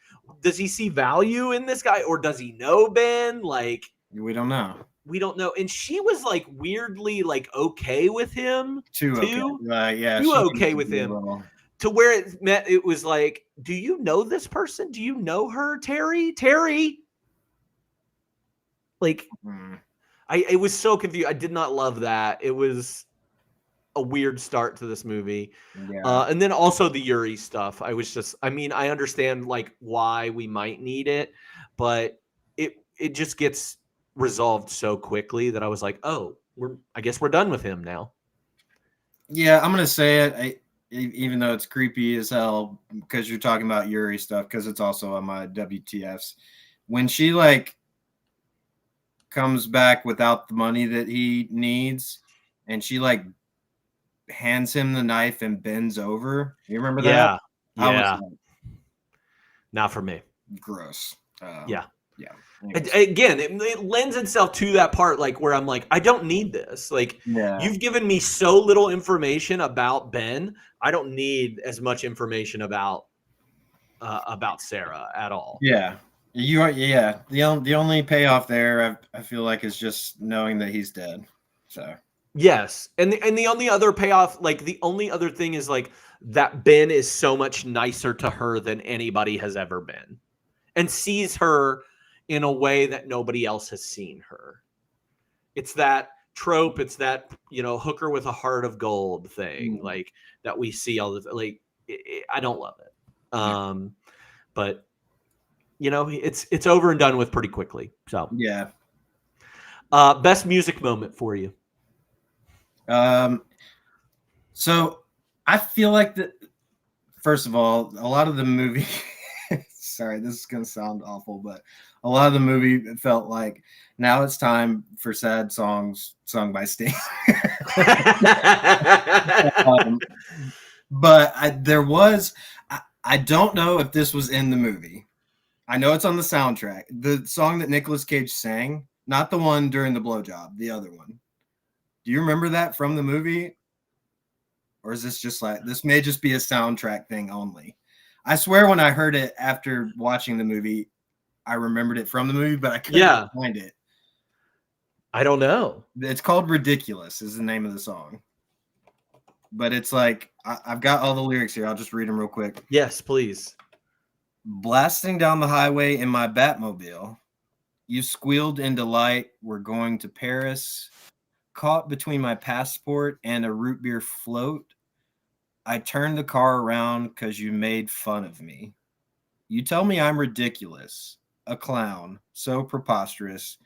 does he see value in this guy, or does he know Ben? Like,
we don't know.
We don't know. And she was like weirdly like okay with him
too. Okay. Yeah,
too okay with him. To where it was like, do you know this person? Do you know her, Terry? Like, it was so confused. I did not love that. It was a weird start to this movie.
Yeah.
And then also the Yuri stuff. I understand like why we might need it, but it just gets resolved so quickly that I was like, oh, I guess we're done with him now.
Yeah, I'm gonna say it. Even though it's creepy as hell because you're talking about Yuri stuff, because it's also on my WTFs. When she like comes back without the money that he needs, and she like hands him the knife and bends over. You remember that?
Yeah. Not for me.
Gross.
Yeah.
Anyways.
Again, it lends itself to that part, like where I'm like, I don't need this. Like, you've given me so little information about Ben. I don't need as much information about Sarah at all.
Yeah, you are. Yeah, the only payoff there I feel like is just knowing that he's dead. So
yes, and the only other payoff, like the only other thing is like that Ben is so much nicer to her than anybody has ever been, and sees her in a way that nobody else has seen her. It's that trope. It's that, hooker with a heart of gold thing, like that we see all the like. I don't love it, but it's over and done with pretty quickly. So
yeah.
Best music moment for you.
So I feel like that. First of all, a lot of the movie. Sorry, this is gonna sound awful, but a lot of the movie felt like now it's time for sad songs sung by Sting. But I don't know if this was in the movie. I know it's on the soundtrack. The song that Nicolas Cage sang, not the one during the blowjob, the other one. Do you remember that from the movie? Or is this just like, this may just be a soundtrack thing only? I swear when I heard it after watching the movie, I remembered it from the movie, but I couldn't find it.
I don't know.
It's called Ridiculous is the name of the song. But it's like, I've got all the lyrics here. I'll just read them real quick.
Yes, please.
Blasting down the highway in my Batmobile. You squealed in delight. We're going to Paris. Caught between my passport and a root beer float. I turned the car around because you made fun of me. You tell me I'm ridiculous, a clown, so preposterous.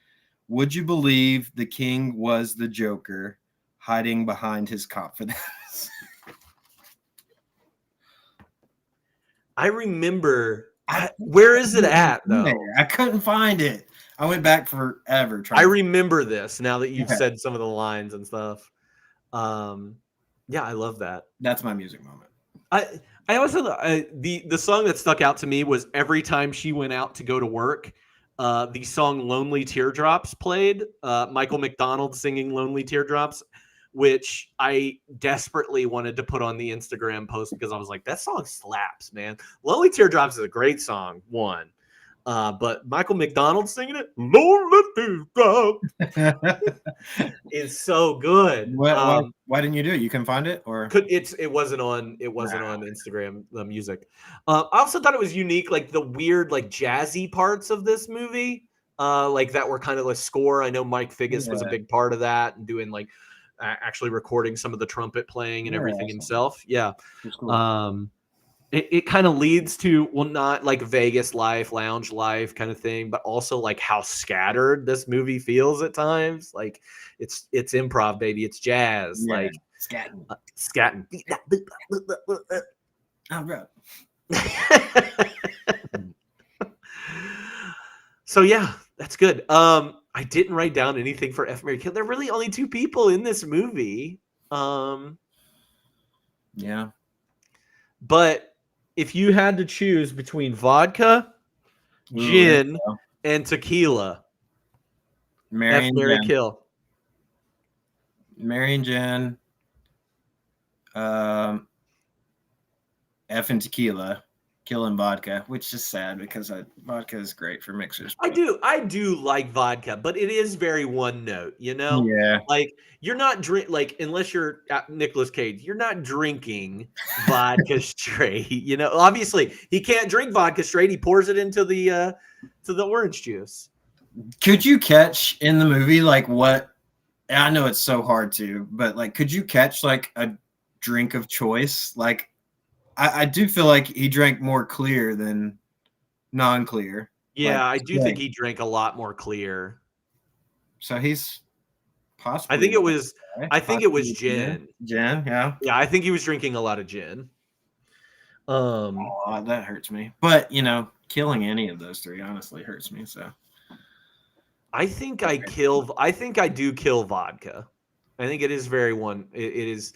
Would you believe the king was the Joker hiding behind his confidence?
I remember. Where is it at though?
I couldn't find it. I went back forever trying.
I remember this now that you've
Okay.
said some of the lines and stuff. Yeah, I love that.
That's my music moment.
I also the song that stuck out to me was every time she went out to go to work, the song "Lonely Teardrops" played. Michael McDonald singing "Lonely Teardrops," which I desperately wanted to put on the Instagram post because I was like, that song slaps, man. "Lonely Teardrops" is a great song, one. But Michael McDonald singing it, "Lonely Teardrops," is so good.
Why didn't you do it? You can find it, or
It wasn't on Instagram, the music. I also thought it was unique, like the weird like jazzy parts of this movie, like that were kind of a score. I know Mike Figgis was a big part of that, and doing like actually recording some of the trumpet playing and everything himself. Yeah.
cool.
It kind of leads to, well, not like Vegas life, lounge life kind of thing, but also like how scattered this movie feels at times. Like it's improv, baby. It's jazz.
Yeah,
like
scatting.
Oh,
bro.
So yeah, that's good. I didn't write down anything for F. Mary Kill. There are really only two people in this movie.
Yeah.
But if you had to choose between vodka, gin, and tequila,
Mary
F.
and
Mary
Jen.
Kill.
Mary and Jen. F and tequila. Kill and vodka, which is sad because vodka is great for mixers.
I do like vodka, but it is very one note, you know?
Yeah.
Like you're not unless you're Nicolas Cage, you're not drinking vodka straight. You know, obviously he can't drink vodka straight. He pours it into the orange juice.
Could you catch in the movie like what? I know it's so hard to, but like, could you catch like a drink of choice? Like, I do feel like he drank more clear than non-clear.
Yeah,
like,
I do think he drank a lot more clear.
So he's possibly.
I think it was gin.
Gin, yeah.
Yeah, I think he was drinking a lot of gin.
Oh, that hurts me. But killing any of those three honestly hurts me. So
I think I do kill vodka. I think it is very one. It is.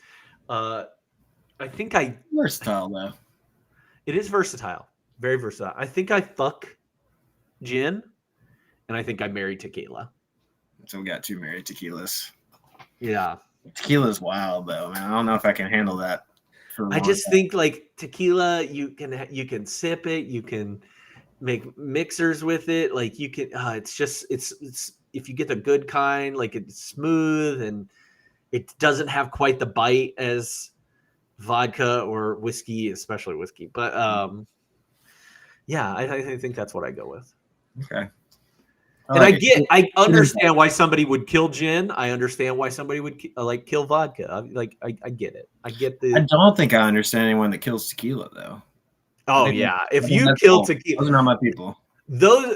I think
versatile though.
It is versatile, very versatile. I think I fuck gin, and I think I marry tequila.
So we got two married tequilas.
Yeah,
tequila's wild though, man. I don't know if I can handle that.
I just think like tequila, you can sip it, you can make mixers with it. Like you can, it's if you get the good kind, like it's smooth and it doesn't have quite the bite as vodka or whiskey, especially whiskey. But yeah, I think that's what I go with.
Okay.
And I understand why somebody would kill gin. I understand why somebody would kill vodka. I get it. I
don't think I understand anyone that kills tequila though.
Oh yeah, if you kill tequila,
those are not my people.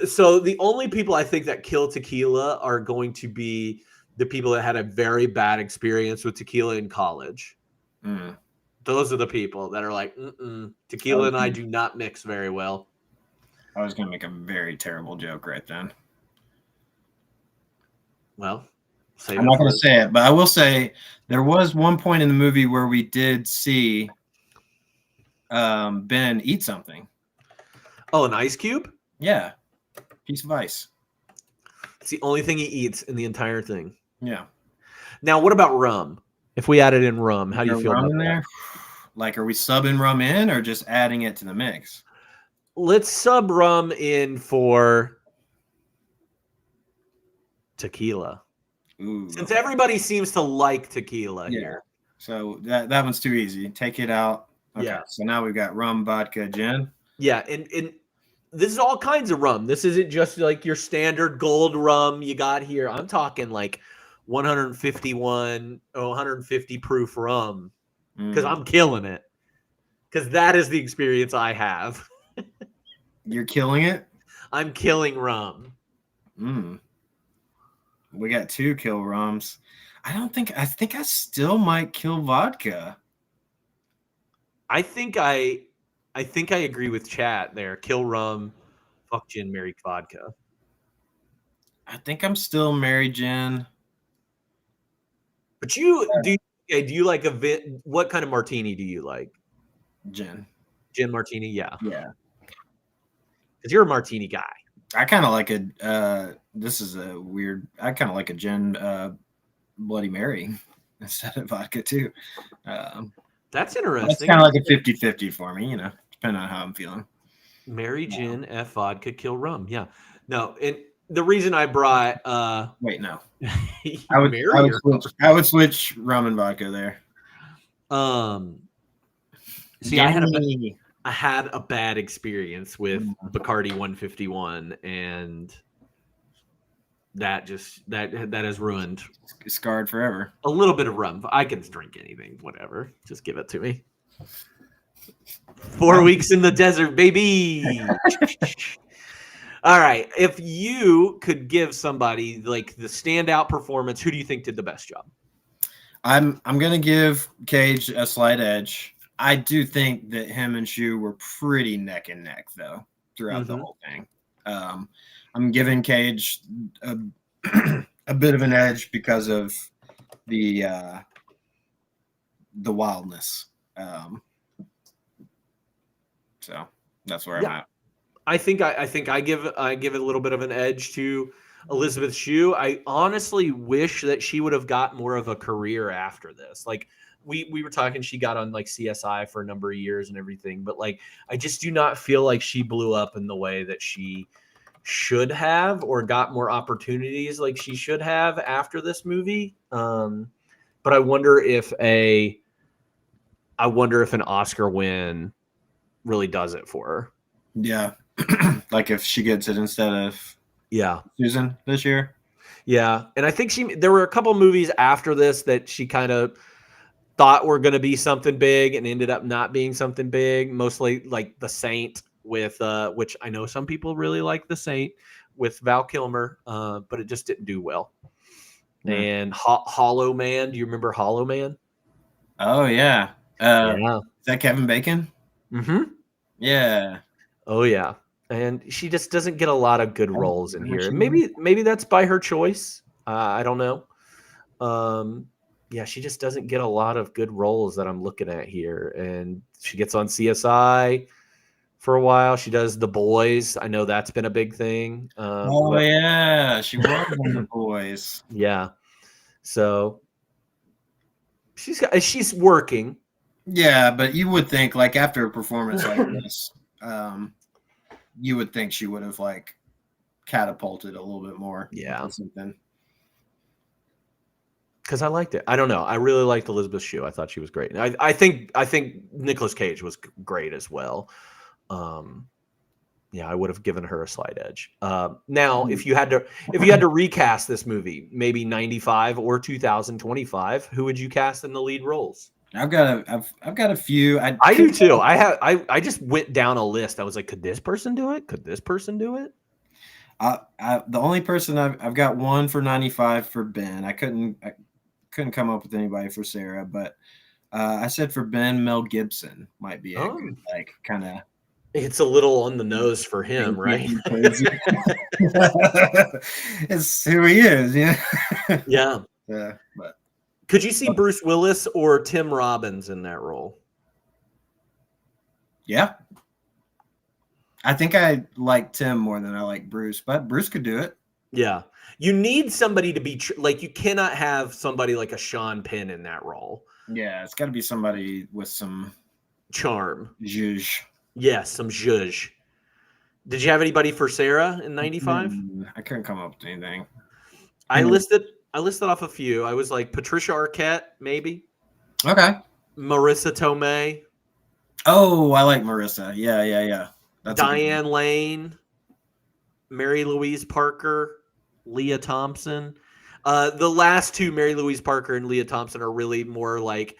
So the only people I think that kill tequila are going to be the people that had a very bad experience with tequila in college.
Mm.
Those are the people that are like, tequila and I do not mix very well.
I was going to make a very terrible joke right then.
Well,
I'm not going to say it, but I will say there was one point in the movie where we did see Ben eat something.
Oh, an ice cube?
Yeah. Piece of ice.
It's the only thing he eats in the entire thing.
Yeah.
Now, what about rum? If we added in rum, how do you feel about that?
There? Like, are we subbing rum in or just adding it to the mix?
Let's sub rum in for tequila.
Ooh,
Since everybody seems to like tequila here.
So that one's too easy. Take it out. Okay.
Yeah.
So now we've got rum, vodka, gin.
Yeah, and this is all kinds of rum. This isn't just like your standard gold rum you got here. I'm talking like 150 proof rum because I'm killing it. Because that is the experience I have.
You're killing it?
I'm killing rum.
We got two kill rums. I think I still might kill vodka.
I think I I think I agree with chat there. Kill rum, fuck gin, marry vodka.
I think I'm still Mary Jen.
But do you like what kind of martini do you like?
Gin.
Gin martini, yeah.
Yeah.
Because you're a martini guy.
I kind of like this is a weird, I kind of like a gin Bloody Mary instead of vodka too.
That's interesting.
That's kind of like a 50-50 for me, depending on how I'm feeling.
Mary gin, F vodka, kill rum. Yeah. No, and the reason I brought
wait, no.
I
I would switch rum and vodka there.
See, I had a bad experience with Bacardi 151, and that has ruined,
scarred forever.
A little bit of rum. I can drink anything, whatever. Just give it to me. 4 weeks in the desert, baby. All right. If you could give somebody like the standout performance, who do you think did the best job?
I'm gonna give Cage a slight edge. I do think that him and Shu were pretty neck and neck though throughout the whole thing. I'm giving Cage a bit of an edge because of the wildness. So that's where I'm at.
I think I give it a little bit of an edge to Elizabeth Shue. I honestly wish that she would have got more of a career after this. Like we were talking, she got on like CSI for a number of years and everything, but like I just do not feel like she blew up in the way that she should have or got more opportunities like she should have after this movie. But I wonder if an Oscar win really does it for her.
Yeah. Like if she gets it instead of Susan this year.
Yeah. And I think there were a couple movies after this that she kind of thought were going to be something big and ended up not being something big. Mostly like The Saint with, which I know some people really like The Saint with Val Kilmer, but it just didn't do well. And Hollow Man. Do you remember Hollow Man?
Oh yeah. Is that Kevin Bacon?
Mm-hmm.
Yeah.
Oh yeah. And she just doesn't get a lot of good roles in here. Maybe that's by her choice. I don't know. Yeah, she just doesn't get a lot of good roles that I'm looking at here. And she gets on CSI for a while. She does The Boys. I know that's been a big thing.
Yeah, she was in The Boys.
Yeah. So she's working.
Yeah, but you would think like after a performance like this, you would think she would have like catapulted a little bit more.
Yeah.
Or something.
Because I liked it. I don't know. I really liked Elizabeth Shue. I thought she was great. And I think Nicolas Cage was great as well. Yeah, I would have given her a slight edge. Now, if you had to recast this movie, maybe 95 or 2025, who would you cast in the lead roles?
I've got a few.
I do too. I just went down a list. I was like, could this person do it? Could this person do it?
The only person I've got one for 95 for Ben. I couldn't come up with anybody for Sarah, but I said for Ben, Mel Gibson might be a good, like kind of.
It's a little on the nose for him, right?
It's who he is, yeah.
Yeah.
Yeah, but.
Could you see Bruce Willis or Tim Robbins in that role?
Yeah. I think I like Tim more than I like Bruce, but Bruce could do it.
Yeah. You need somebody to be like, you cannot have somebody like a Sean Penn in that role.
Yeah, it's got to be somebody with some
charm.
Zhuzh.
Yes, some zhuzh. Did you have anybody for Sarah in 95?
I couldn't come up with anything.
I listed off a few. I was like Patricia Arquette, maybe.
Okay.
Marissa Tomei.
Oh, I like Marissa. Yeah. That's
Diane Lane. Mary Louise Parker. Leah Thompson. The last two, Mary Louise Parker and Leah Thompson, are really more like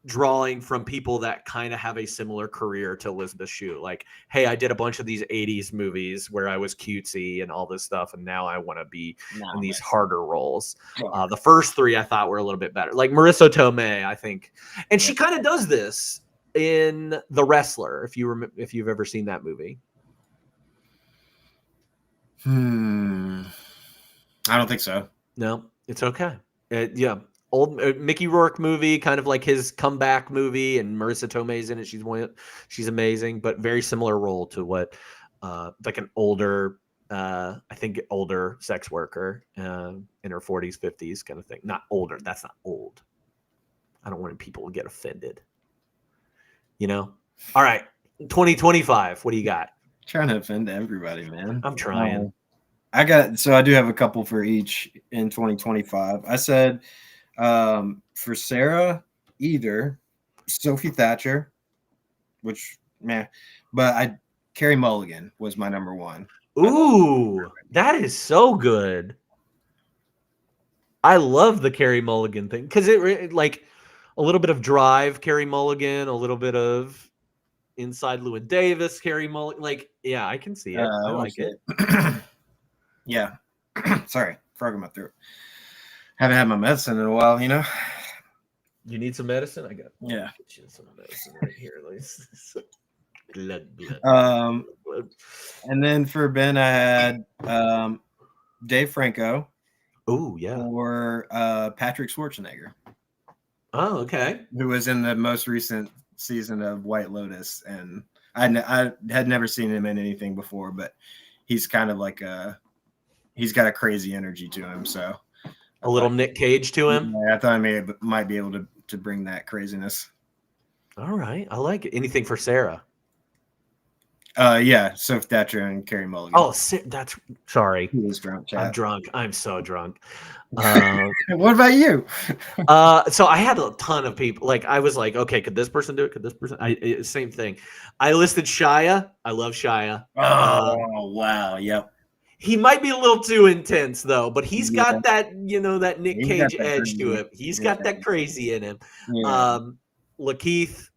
drawing from people that kind of have a similar career to Elizabeth Shue. Like, hey, I did a bunch of these 80s movies where I was cutesy and all this stuff, and now I want to be in these harder roles. The first three I thought were a little bit better. Like Marissa Tomei, I think. And she kind of does this. in The Wrestler, if you've ever seen that movie.
I don't think so.
No, it's okay. Yeah, old Mickey Rourke movie, kind of like his comeback movie, and Marissa Tomei's in it. She's amazing, but very similar role to what like an older, I think older sex worker in her 40s, 50s kind of thing. Not older. That's not old. I don't want people to get offended. You know. All right, 2025. What do you got?
Trying to offend everybody, man.
I'm trying.
I do have a couple for each in 2025. I said for Sarah, either Sophie Thatcher, which but Carey Mulligan was my number one.
Ooh, that is so good. I love the Carey Mulligan thing because it like a little bit of Drive, Carey Mulligan, a little bit of Inside Llewyn Davis, Carey Mulligan. Like, yeah, I can see it. I like it.
Yeah. Sorry, frog in my throat. Haven't had my medicine in a while, you know.
You need some medicine? I got
get
you some medicine right here. Blood.
And then for Ben, I had Dave Franco.
Oh, yeah.
Or Patrick Schwarzenegger.
Oh, okay.
Who was in the most recent season of White Lotus, and I had never seen him in anything before, but he's kind of like he's got a crazy energy to him. So
a little Nick Cage to him.
Yeah, I thought I might be able to bring that craziness.
All right, I like it. Anything for Sarah?
Yeah, Sophie Thatcher and Carey Mulligan.
Oh, that's sorry.
He was drunk. Chat.
I'm drunk. I'm so drunk.
What about you?
So I had a ton of people. Like I was like, okay, could this person do it? Could this person? Same thing. I listed Shia. I love Shia.
Oh wow, yep.
He might be a little too intense though, but he's got that, that Nick Cage edge to him. He's got that crazy in him.
Yeah.
Lakeith.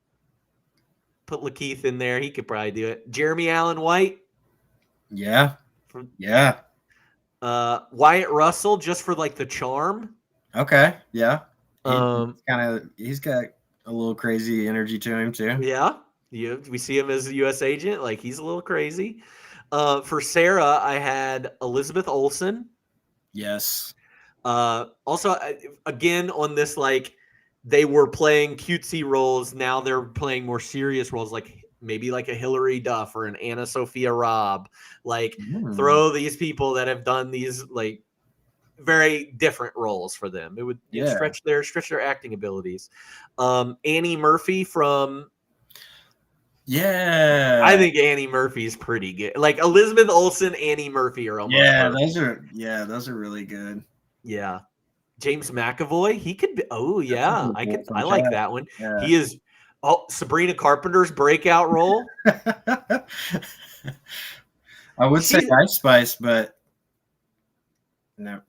Put Lakeith in there. He could probably do it. Jeremy Allen White.
Yeah. Yeah.
Wyatt Russell, just for like the charm.
Okay. Yeah. He's got a little crazy energy to him too.
Yeah. We see him as a U.S. agent. Like he's a little crazy. For Sarah, I had Elizabeth Olsen.
Yes.
Also, again, on this, like, they were playing cutesy roles. Now they're playing more serious roles, like maybe like a Hilary Duff or an Anna Sophia Robb. Like, throw these people that have done these, like, very different roles for them. It would stretch their acting abilities. Annie Murphy from...
Yeah,
I think Annie Murphy's pretty good. Like Elizabeth Olsen, Annie Murphy are almost perfect.
those are really good.
Yeah, James McAvoy, he could be. Oh yeah, I like that one.
Yeah.
He is. Oh, Sabrina Carpenter's breakout role.
I would say Ice Spice, but no,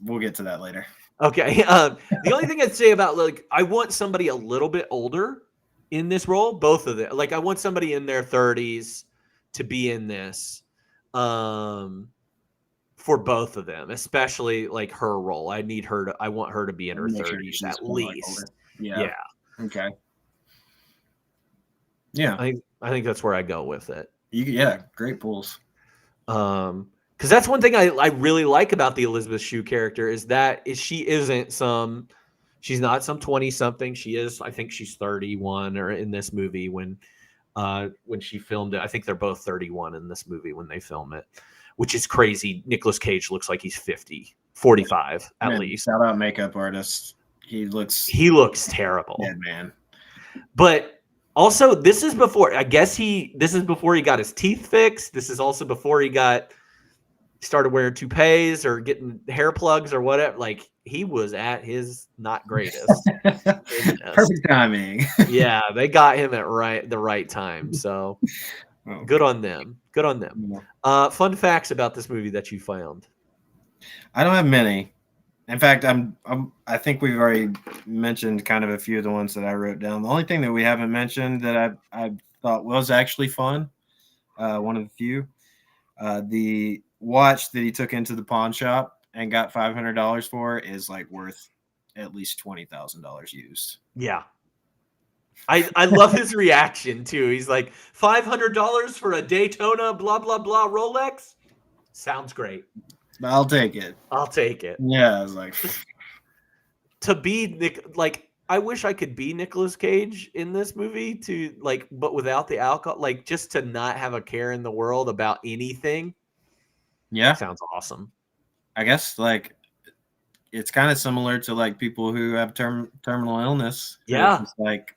we'll get to that later.
Okay. The only thing I'd say about like I want somebody a little bit older in this role, both of them. Like I want somebody in their 30s to be in this for both of them, especially like her role. I want her to be in her 30s at least.
Yeah. Okay. Yeah.
I think that's where I go with it.
Great pulls.
Because that's one thing I really like about the Elizabeth Shue character is she's not some 20-something. She is, I think she's 31 or in this movie when she filmed it. I think they're both 31 in this movie when they film it, which is crazy. Nicolas Cage looks like he's 45 at least.
Shout out makeup artist. He looks
terrible.
Yeah, man.
But also this is before he got his teeth fixed. This is also before he started wearing toupees or getting hair plugs or whatever. Like he was at his not greatest.
Perfect timing.
Yeah, they got him at the right time. So good on them. Good on them. Fun facts about this movie that you found.
I don't have many. In fact, I think we've already mentioned kind of a few of the ones that I wrote down. The only thing that we haven't mentioned that I thought was actually fun, one of the few, the watch that he took into the pawn shop and got $500 for is like worth at least $20,000 used.
Yeah. I love his reaction too. He's like, $500 for a Daytona blah blah blah Rolex. Sounds great.
I'll take it.
I'll take it.
Yeah, I was like,
To be like, I wish I could be Nicolas Cage in this movie to like, but without the alcohol, like just to not have a care in the world about anything.
yeah.
Sounds awesome.
I guess like it's kind of similar to like people who have terminal illness.
Yeah.
It's just like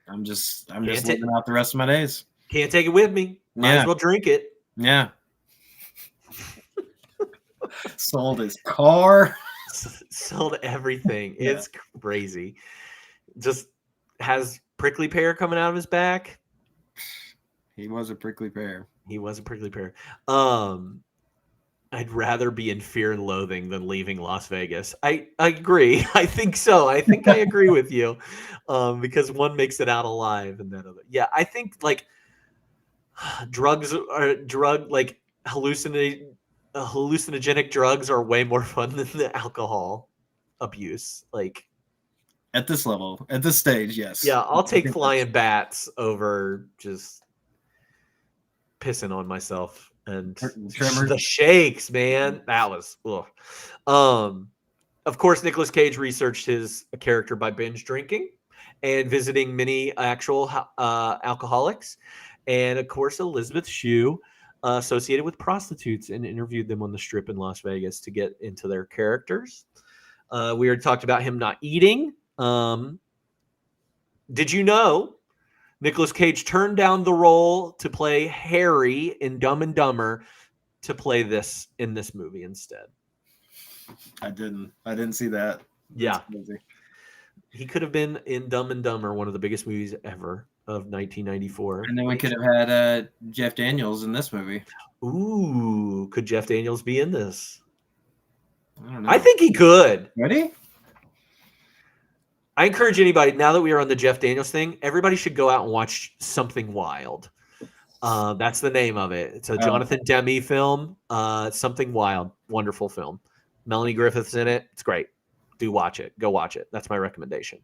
I'm just
Can't
living out the rest of my days.
Can't take it with me. Might
Yeah.
as well drink it.
Yeah. Sold his car.
Sold everything. It's crazy. Just has prickly pear coming out of his back.
He was a prickly pear.
He was a prickly pear. I'd rather be in Fear and Loathing than leaving Las Vegas. I agree. I think so. I think I agree with you, because one makes it out alive and that other. Yeah, I think like hallucinogenic drugs are way more fun than the alcohol abuse. Like,
At this level, at this stage, yes.
yeah, I'll take flying bats over just pissing on myself. And
Tremors.
the shakes, man, that was ugh. Of course, Nicolas Cage researched his character by binge drinking and visiting many actual alcoholics, and of course Elizabeth Shue associated with prostitutes and interviewed them on the Strip in Las Vegas to get into their characters. We already talked about him not eating. Did you know Nicolas Cage turned down the role to play Harry in Dumb and Dumber to play this in this movie instead?
I didn't see that.
Yeah.
That's crazy.
He could have been in Dumb and Dumber, one of the biggest movies ever of 1994.
And then we could have had Jeff Daniels in this movie.
Ooh, could Jeff Daniels be in this?
I don't know.
I think he could.
Ready?
I encourage anybody, now that we are on the Jeff Daniels thing, everybody should go out and watch Something Wild. That's the name of it. It's a Jonathan Demme film. Something Wild. Wonderful film. Melanie Griffith's in it. It's great. Do watch it. Go watch it. That's my recommendation.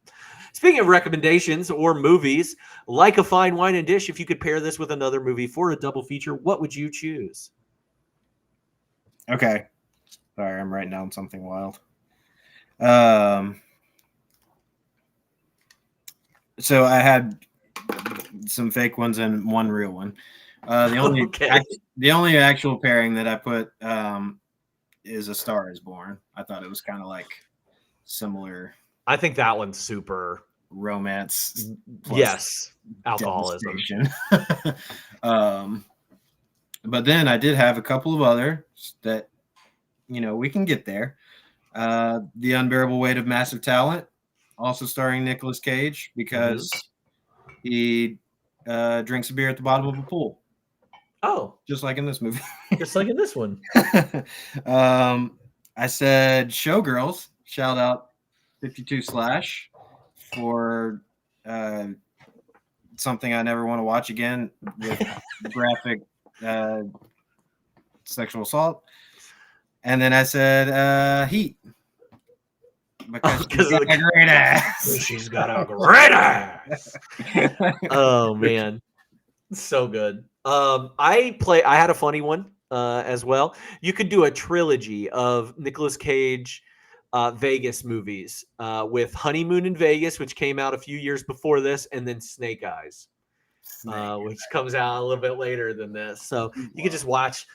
Speaking of recommendations or movies, Like a Fine Wine and Dish, if you could pair this with another movie for a double feature, what would you choose?
Okay. Sorry, I'm writing down Something Wild. So I had some fake ones and one real one. The only actual pairing that I put is A Star Is Born. I thought it was kind of like similar.
I think that one's super
romance.
Yes, alcoholism.
But then I did have a couple of others that, we can get there. The Unbearable Weight of Massive Talent, also starring Nicolas Cage, because he drinks a beer at the bottom of a pool.
Oh,
just like in this movie.
Just like in this one.
I said Showgirls. Shout out 52/ for something I never want to watch again with graphic sexual assault. And then I said Heat. Because she's got a great ass.
She's got a great ass. Oh man, so good. I had a funny one as well. You could do a trilogy of Nicolas Cage Vegas movies with Honeymoon in Vegas, which came out a few years before this, and then Snake Eyes, which comes out a little bit later than this. So you could just watch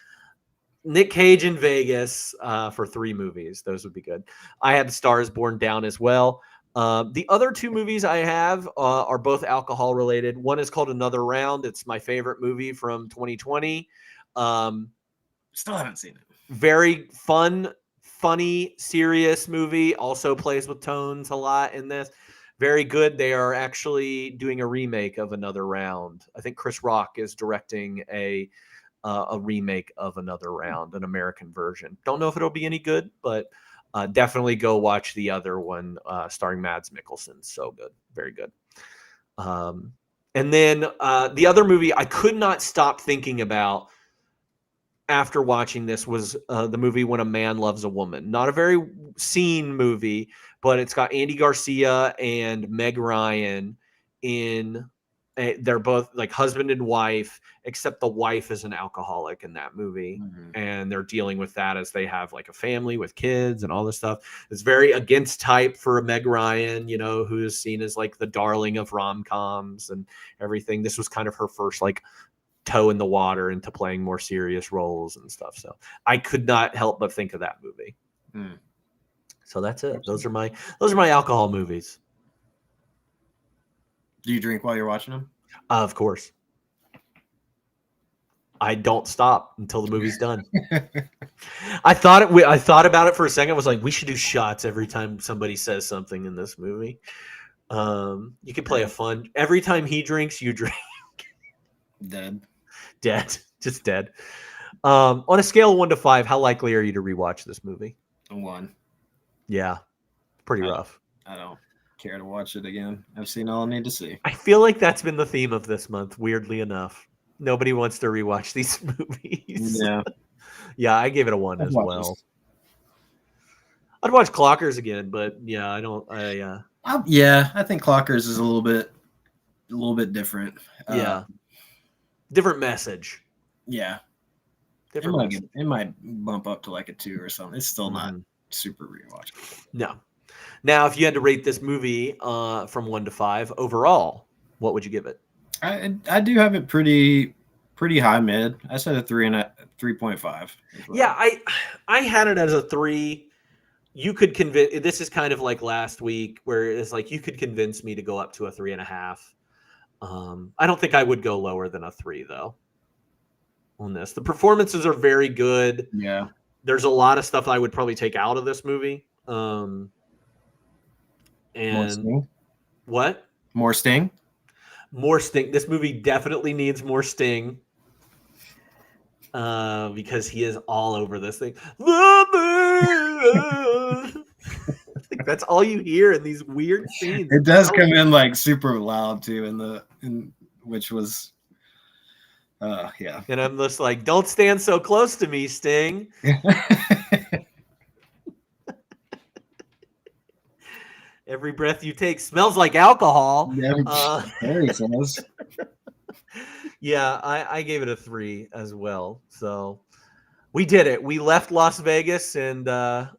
Nick Cage in Vegas for 3 movies. Those would be good. I had Star Is Born down as well. The other 2 movies I have are both alcohol related. One is called Another Round. It's my favorite movie from 2020.
Still haven't seen it.
Very fun, funny, serious movie. Also plays with tones a lot in this. Very good. They are actually doing a remake of Another Round. I think Chris Rock is directing a remake of Another Round, an American version. Don't know if it'll be any good, but definitely go watch the other one starring Mads Mikkelsen. So good. Very good. And then the other movie I could not stop thinking about after watching this was the movie When a Man Loves a Woman. Not a very seen movie, but it's got Andy Garcia and Meg Ryan in. They're both like husband and wife, except the wife is an alcoholic in that movie. And they're dealing with that as they have like a family with kids and all this stuff. It's very against type for a Meg Ryan, you know, who is seen as like the darling of rom-coms and everything. This was kind of her first like toe in the water into playing more serious roles and stuff. So I could not help but think of that movie. So that's it. Those are my alcohol movies.
Do you drink while you're watching them?
Of course. I don't stop until the movie's done. I thought about it for a second. I was like, we should do shots every time somebody says something in this movie. You can play a fun. Every time he drinks, you drink.
Dead.
Just dead. On a scale of 1 to 5, how likely are you to rewatch this movie?
1.
Yeah, pretty rough.
I don't care to watch it again. I've seen all I need to see.
I feel like that's been the theme of this month, weirdly enough. Nobody wants to rewatch these movies.
Yeah.
Yeah, I gave it a 1 as well. I'd watch Clockers again, but yeah, I don't.
Yeah, I think Clockers is a little bit different.
Yeah, different message.
Yeah,
different.
It might bump up to like a 2 or something. It's still not super rewatchable.
No. Now, if you had to rate this movie from 1 to 5 overall, what would you give it?
I do have it pretty high mid. I said a 3.5. Well.
Yeah, I had it as a 3. You could convince. This is kind of like last week, where it's like you could convince me to go up to a 3.5. I don't think I would go lower than a 3 though. On this, the performances are very good.
Yeah,
there's a lot of stuff I would probably take out of this movie. And what?
More Sting?
More Sting. This movie definitely needs more Sting. Because he is all over this thing. That's all you hear in these weird scenes.
It does come in like super loud too, which was yeah.
And I'm just like, don't stand so close to me, Sting. Every breath you take smells like alcohol.
Yeah, there he says.
Yeah, I gave it a 3 as well. So we did it. We left Las Vegas, and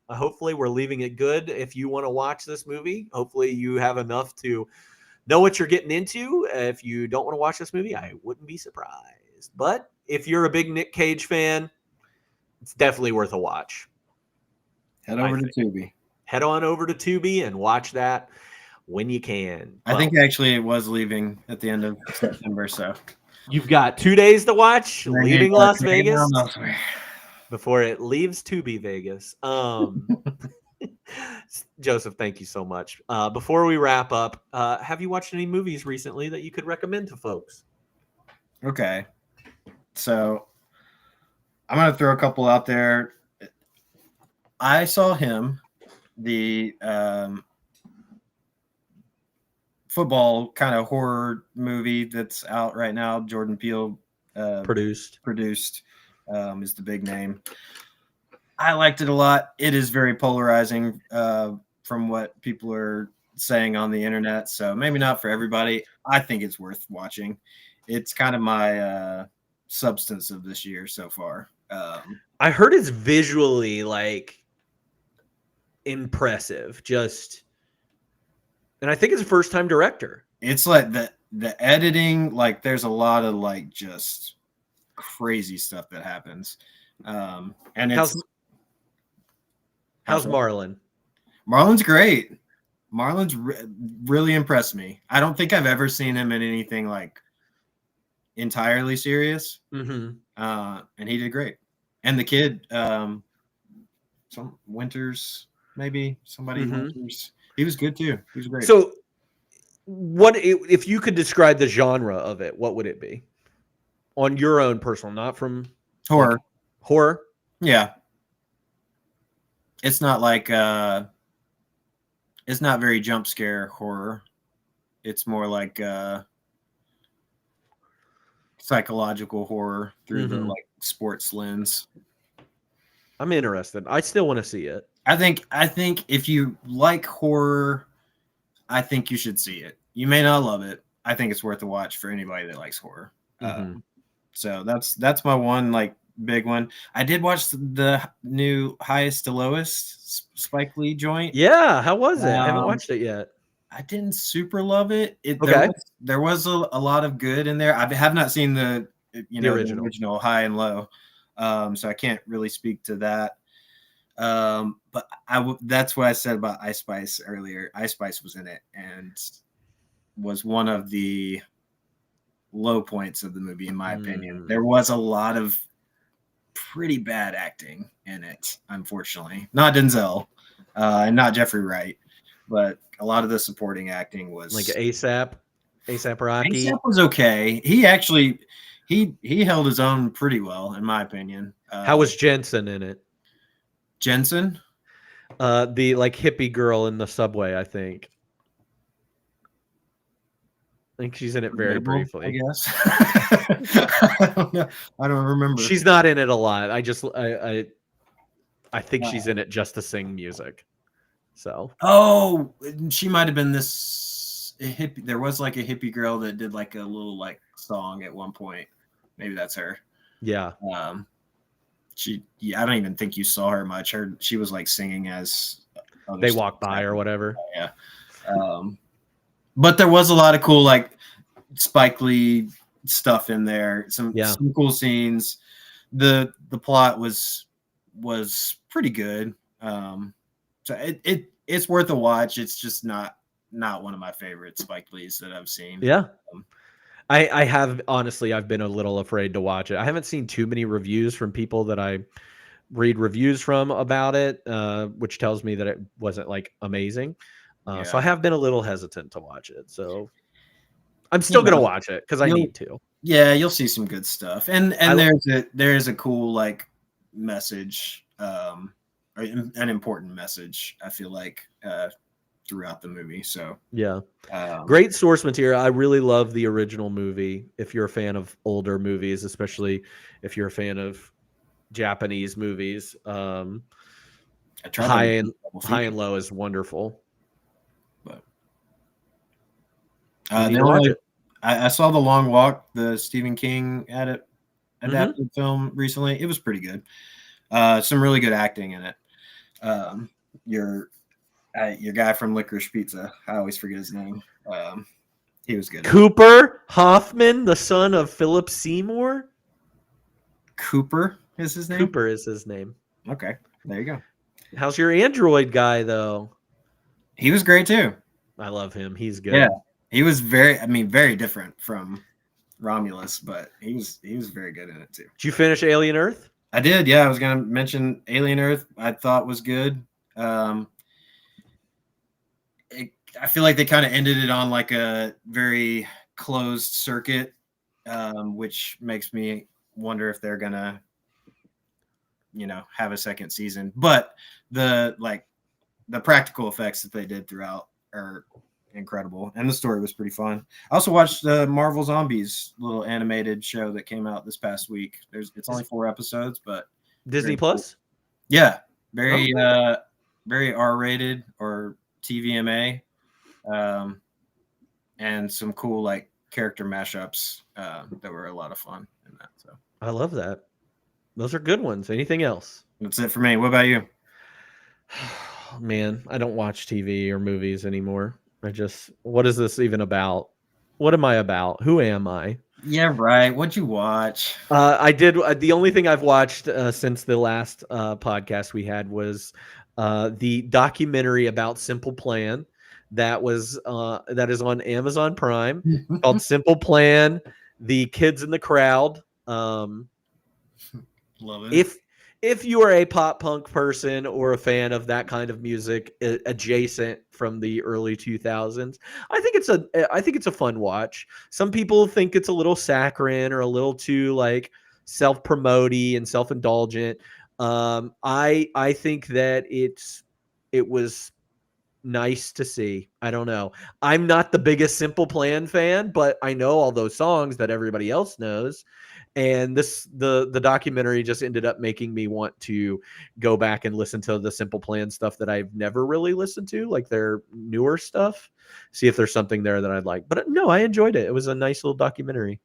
hopefully we're leaving it good. If you want to watch this movie, hopefully you have enough to know what you're getting into. If you don't want to watch this movie, I wouldn't be surprised. But if you're a big Nick Cage fan, it's definitely worth a watch.
Head over to Tubi.
Head on over to Tubi and watch that when you can.
I think actually it was leaving at the end of September, so
you've got 2 days to watch leaving Las Vegas before it leaves Tubi Vegas. Joseph, thank you so much. Before we wrap up, have you watched any movies recently that you could recommend to folks?
Okay. So I'm going to throw a couple out there. I saw Him, the football kind of horror movie that's out right now. Jordan Peele produced is the big name. I liked it a lot. It is very polarizing from what people are saying on the internet, so maybe not for everybody. I think it's worth watching. It's kind of my substance of this year so far.
I heard it's visually like impressive, and I think it's a first-time director. It's
like the editing, like there's a lot of like just crazy stuff that happens. And it's
how's Marlon?
Marlon's great. Marlon's really impressed me. I don't think I've ever seen him in anything like entirely serious.
Mm-hmm.
And he did great. And the kid, some Winters, maybe somebody Winters. He was good too. He was great.
So, what if you could describe the genre of it? What would it be? On your own personal, not from
horror.
Like, horror.
Yeah. It's not like it's not very jump scare horror. It's more like psychological horror through the like sports lens.
I'm interested. I still want to see it.
I think if you like horror, I think you should see it. You may not love it. I think it's worth a watch for anybody that likes horror. So that's my one like big one. I did watch the new Highest to Lowest Spike Lee joint.
Yeah, how was it? I haven't watched it yet.
I didn't super love it.
Okay.
There was a lot of good in there. I have not seen the original High and Low, so I can't really speak to that. But that's what I said about Ice Spice earlier. Ice Spice was in it and was one of the low points of the movie, in my opinion. There was a lot of pretty bad acting in it, unfortunately. Not Denzel, and not Jeffrey Wright, but a lot of the supporting acting was
like ASAP Rocky.
ASAP was okay. He actually he held his own pretty well, in my opinion.
How was Jensen in it?
Jensen?
The like hippie girl in the subway, I think she's in it very briefly.
I guess. I don't know. I don't remember.
She's not in it a lot. I think she's in it just to sing music. So.
Oh, she might have been this hippie. There was like a hippie girl that did like a little like song at one point. Maybe that's her.
Yeah.
I don't even think you saw her much. She was like singing as
they walk by or whatever.
Yeah. But there was a lot of cool like Spike Lee stuff in there. Some cool scenes. The plot was pretty good. So it's worth a watch. It's just not one of my favorite Spike Lees that I've seen.
Yeah. I have honestly, I've been a little afraid to watch it. I haven't seen too many reviews from people that I read reviews from about it, which tells me that it wasn't like amazing. So I have been a little hesitant to watch it. So I'm still going to watch it because I need to.
Yeah, you'll see some good stuff. And there's a cool like message, an important message, I feel like, throughout the movie. So
yeah, great source material. I really love the original movie. If you're a fan of older movies, especially if you're a fan of Japanese movies, High and Low is wonderful.
But I saw The Long Walk, the Stephen King adapted film recently. It was pretty good. Some really good acting in it. Your guy from Licorice Pizza, I always forget his name. He was good.
Cooper Hoffman, the son of Philip Seymour.
Cooper is his name?
Cooper is his name.
Okay, there you go.
How's your Android guy, though?
He was great, too.
I love him. He's good.
Yeah, he was very different from Romulus, but he was very good in it, too.
Did you finish Alien Earth?
I did, yeah. I was going to mention Alien Earth. I thought was good. I feel like they kind of ended it on like a very closed circuit, which makes me wonder if they're gonna, have a second season. But the practical effects that they did throughout are incredible, and the story was pretty fun. I also watched the Marvel Zombies little animated show that came out this past week. It's only 4 episodes, but
Disney Plus.
Cool. Yeah, very R-rated or TVMA. And some cool like character mashups that were a lot of fun in that. So
I love that. Those are good ones. Anything else?
That's it for me. What about you?
Man, I don't watch TV or movies anymore. What is this even about? What am I about? Who am I?
Yeah, right. What'd you watch?
I did. The only thing I've watched since the last podcast we had was the documentary about Simple Plan. That is on Amazon Prime called Simple Plan, The Kids in the Crowd.
Love it.
If you are a pop punk person or a fan of that kind of music adjacent from the early 2000s, I think it's a fun watch. Some people think it's a little saccharine or a little too like self-promoty and self-indulgent. I think that it was nice to see. I don't know. I'm not the biggest Simple Plan fan, but I know all those songs that everybody else knows. And the documentary just ended up making me want to go back and listen to the Simple Plan stuff that I've never really listened to, like their newer stuff, see if there's something there that I'd like. But no, I enjoyed it. It was a nice little documentary.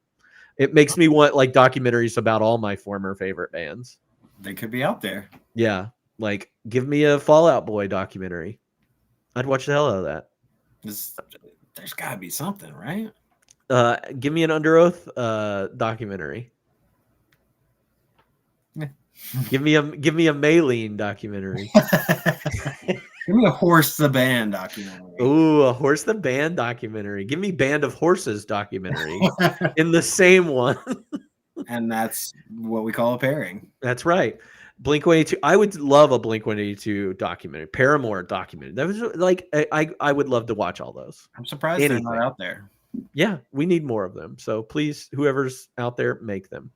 It makes me want like documentaries about all my former favorite bands.
They could be out there.
Yeah. Like give me a Fall Out Boy documentary. I'd watch the hell out of that.
There's gotta be something, right?
Give me an Under Oath documentary. Give me a Maylene documentary.
Give me a Horse the Band documentary.
Ooh, a Horse the Band documentary. Give me Band of Horses documentary in the same one.
And that's what we call a pairing.
That's right. Blink-182. I would love a Blink-182 documentary. Paramore documentary. That was like I would love to watch all those.
I'm surprised they're not out there.
Yeah, we need more of them. So please, whoever's out there, make them.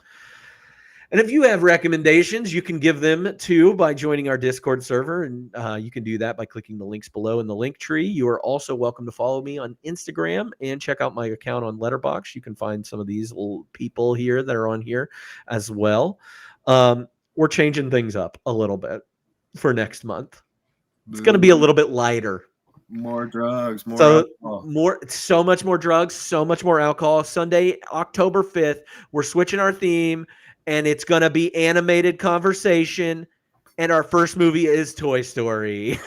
And if you have recommendations, you can give them too by joining our Discord server. And you can do that by clicking the links below in the link tree. You are also welcome to follow me on Instagram and check out my account on Letterboxd. You can find some of these little people here that are on here as well. We're changing things up a little bit for next month. It's going to be a little bit lighter.
More drugs, more
alcohol. So much more drugs, so much more alcohol. Sunday, October 5th, we're switching our theme. And it's going to be animated conversation. And our first movie is Toy Story.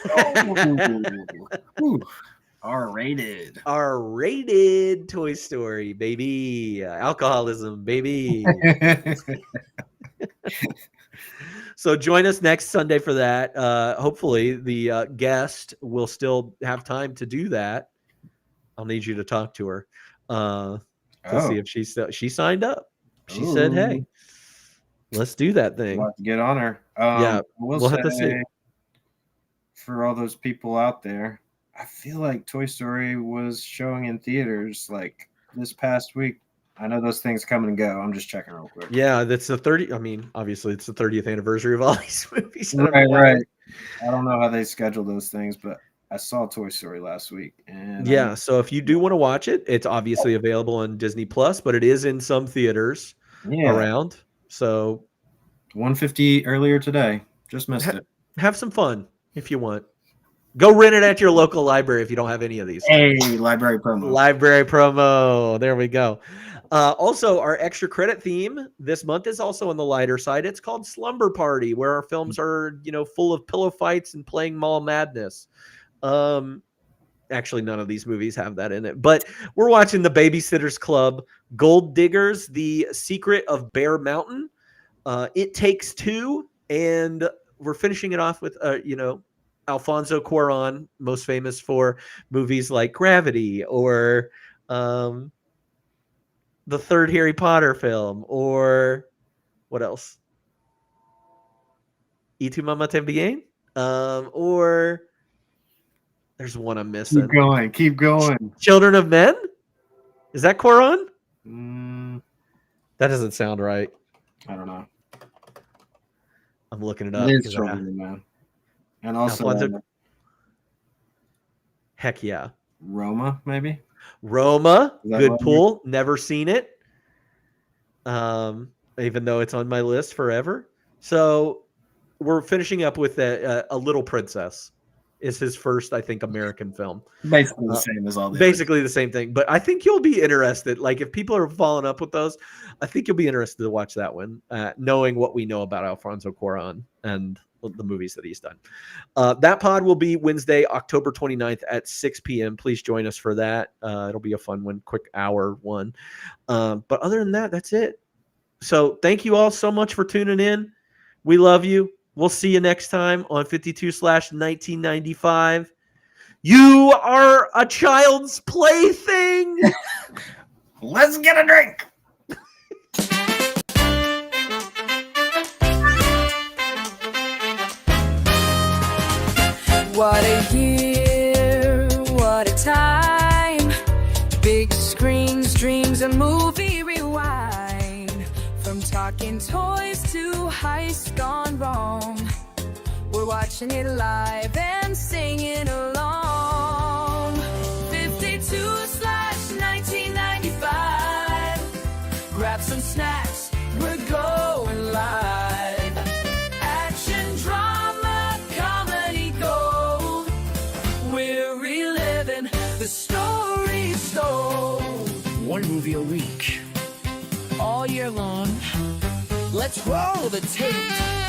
R-rated.
R-rated Toy Story, baby. Alcoholism, baby. So join us next Sunday for that. Hopefully the guest will still have time to do that. I'll need you to talk to her to see if she signed up. She said, hey. Let's do that thing.
We'll have to get on her.
We'll have to see.
For all those people out there, I feel like Toy Story was showing in theaters like this past week. I know those things come and go. I'm just checking real quick.
Yeah, that's the 30. I mean, obviously, it's the 30th anniversary of all these movies.
Right. I don't know how they schedule those things, but I saw Toy Story last week. And
yeah, so if you do want to watch it, it's obviously available on Disney Plus, but it is in some theaters around. So
150 earlier today. Just missed it.
Have some fun if you want. Go rent it at your local library if you don't have any of these.
Hey, library promo.
Library promo. There we go. Also, our extra credit theme this month is also on the lighter side. It's called Slumber Party, where our films are, full of pillow fights and playing mall madness. Actually, none of these movies have that in it. But we're watching The Babysitter's Club, Gold Diggers, The Secret of Bear Mountain, It Takes Two, and we're finishing it off with, Alfonso Cuarón, most famous for movies like Gravity or the third Harry Potter film, or what else? Y tu mamá también? Or there's one I'm missing.
Keep going.
Children of Men? Is that Cuarón? That doesn't sound right.
I don't know.
I'm looking it up.
It is Children of Men. And also,
heck yeah.
Roma, maybe?
Roma, good pull. Never seen it. Even though it's on my list forever. So we're finishing up with A Little Princess. Is his first, I think, American film.
Basically the same as all the
Basically the same thing. But I think you'll be interested. Like, if people are following up with those, I think you'll be interested to watch that one, knowing what we know about Alfonso Cuarón and the movies that he's done. That pod will be Wednesday, October 29th at 6 p.m. Please join us for that. It'll be a fun one, quick hour one. But other than that, that's it. So thank you all so much for tuning in. We love you. We'll see you next time on 52/1995. You are a child's plaything.
Let's get a drink.
What a year, what a time. Big screens, dreams, a movie rewind. From talking toys to heist gone wrong. We're watching it live and singing along. 52/1995. Grab some snacks, stove.
One movie a week.
All year long. Let's roll the tape.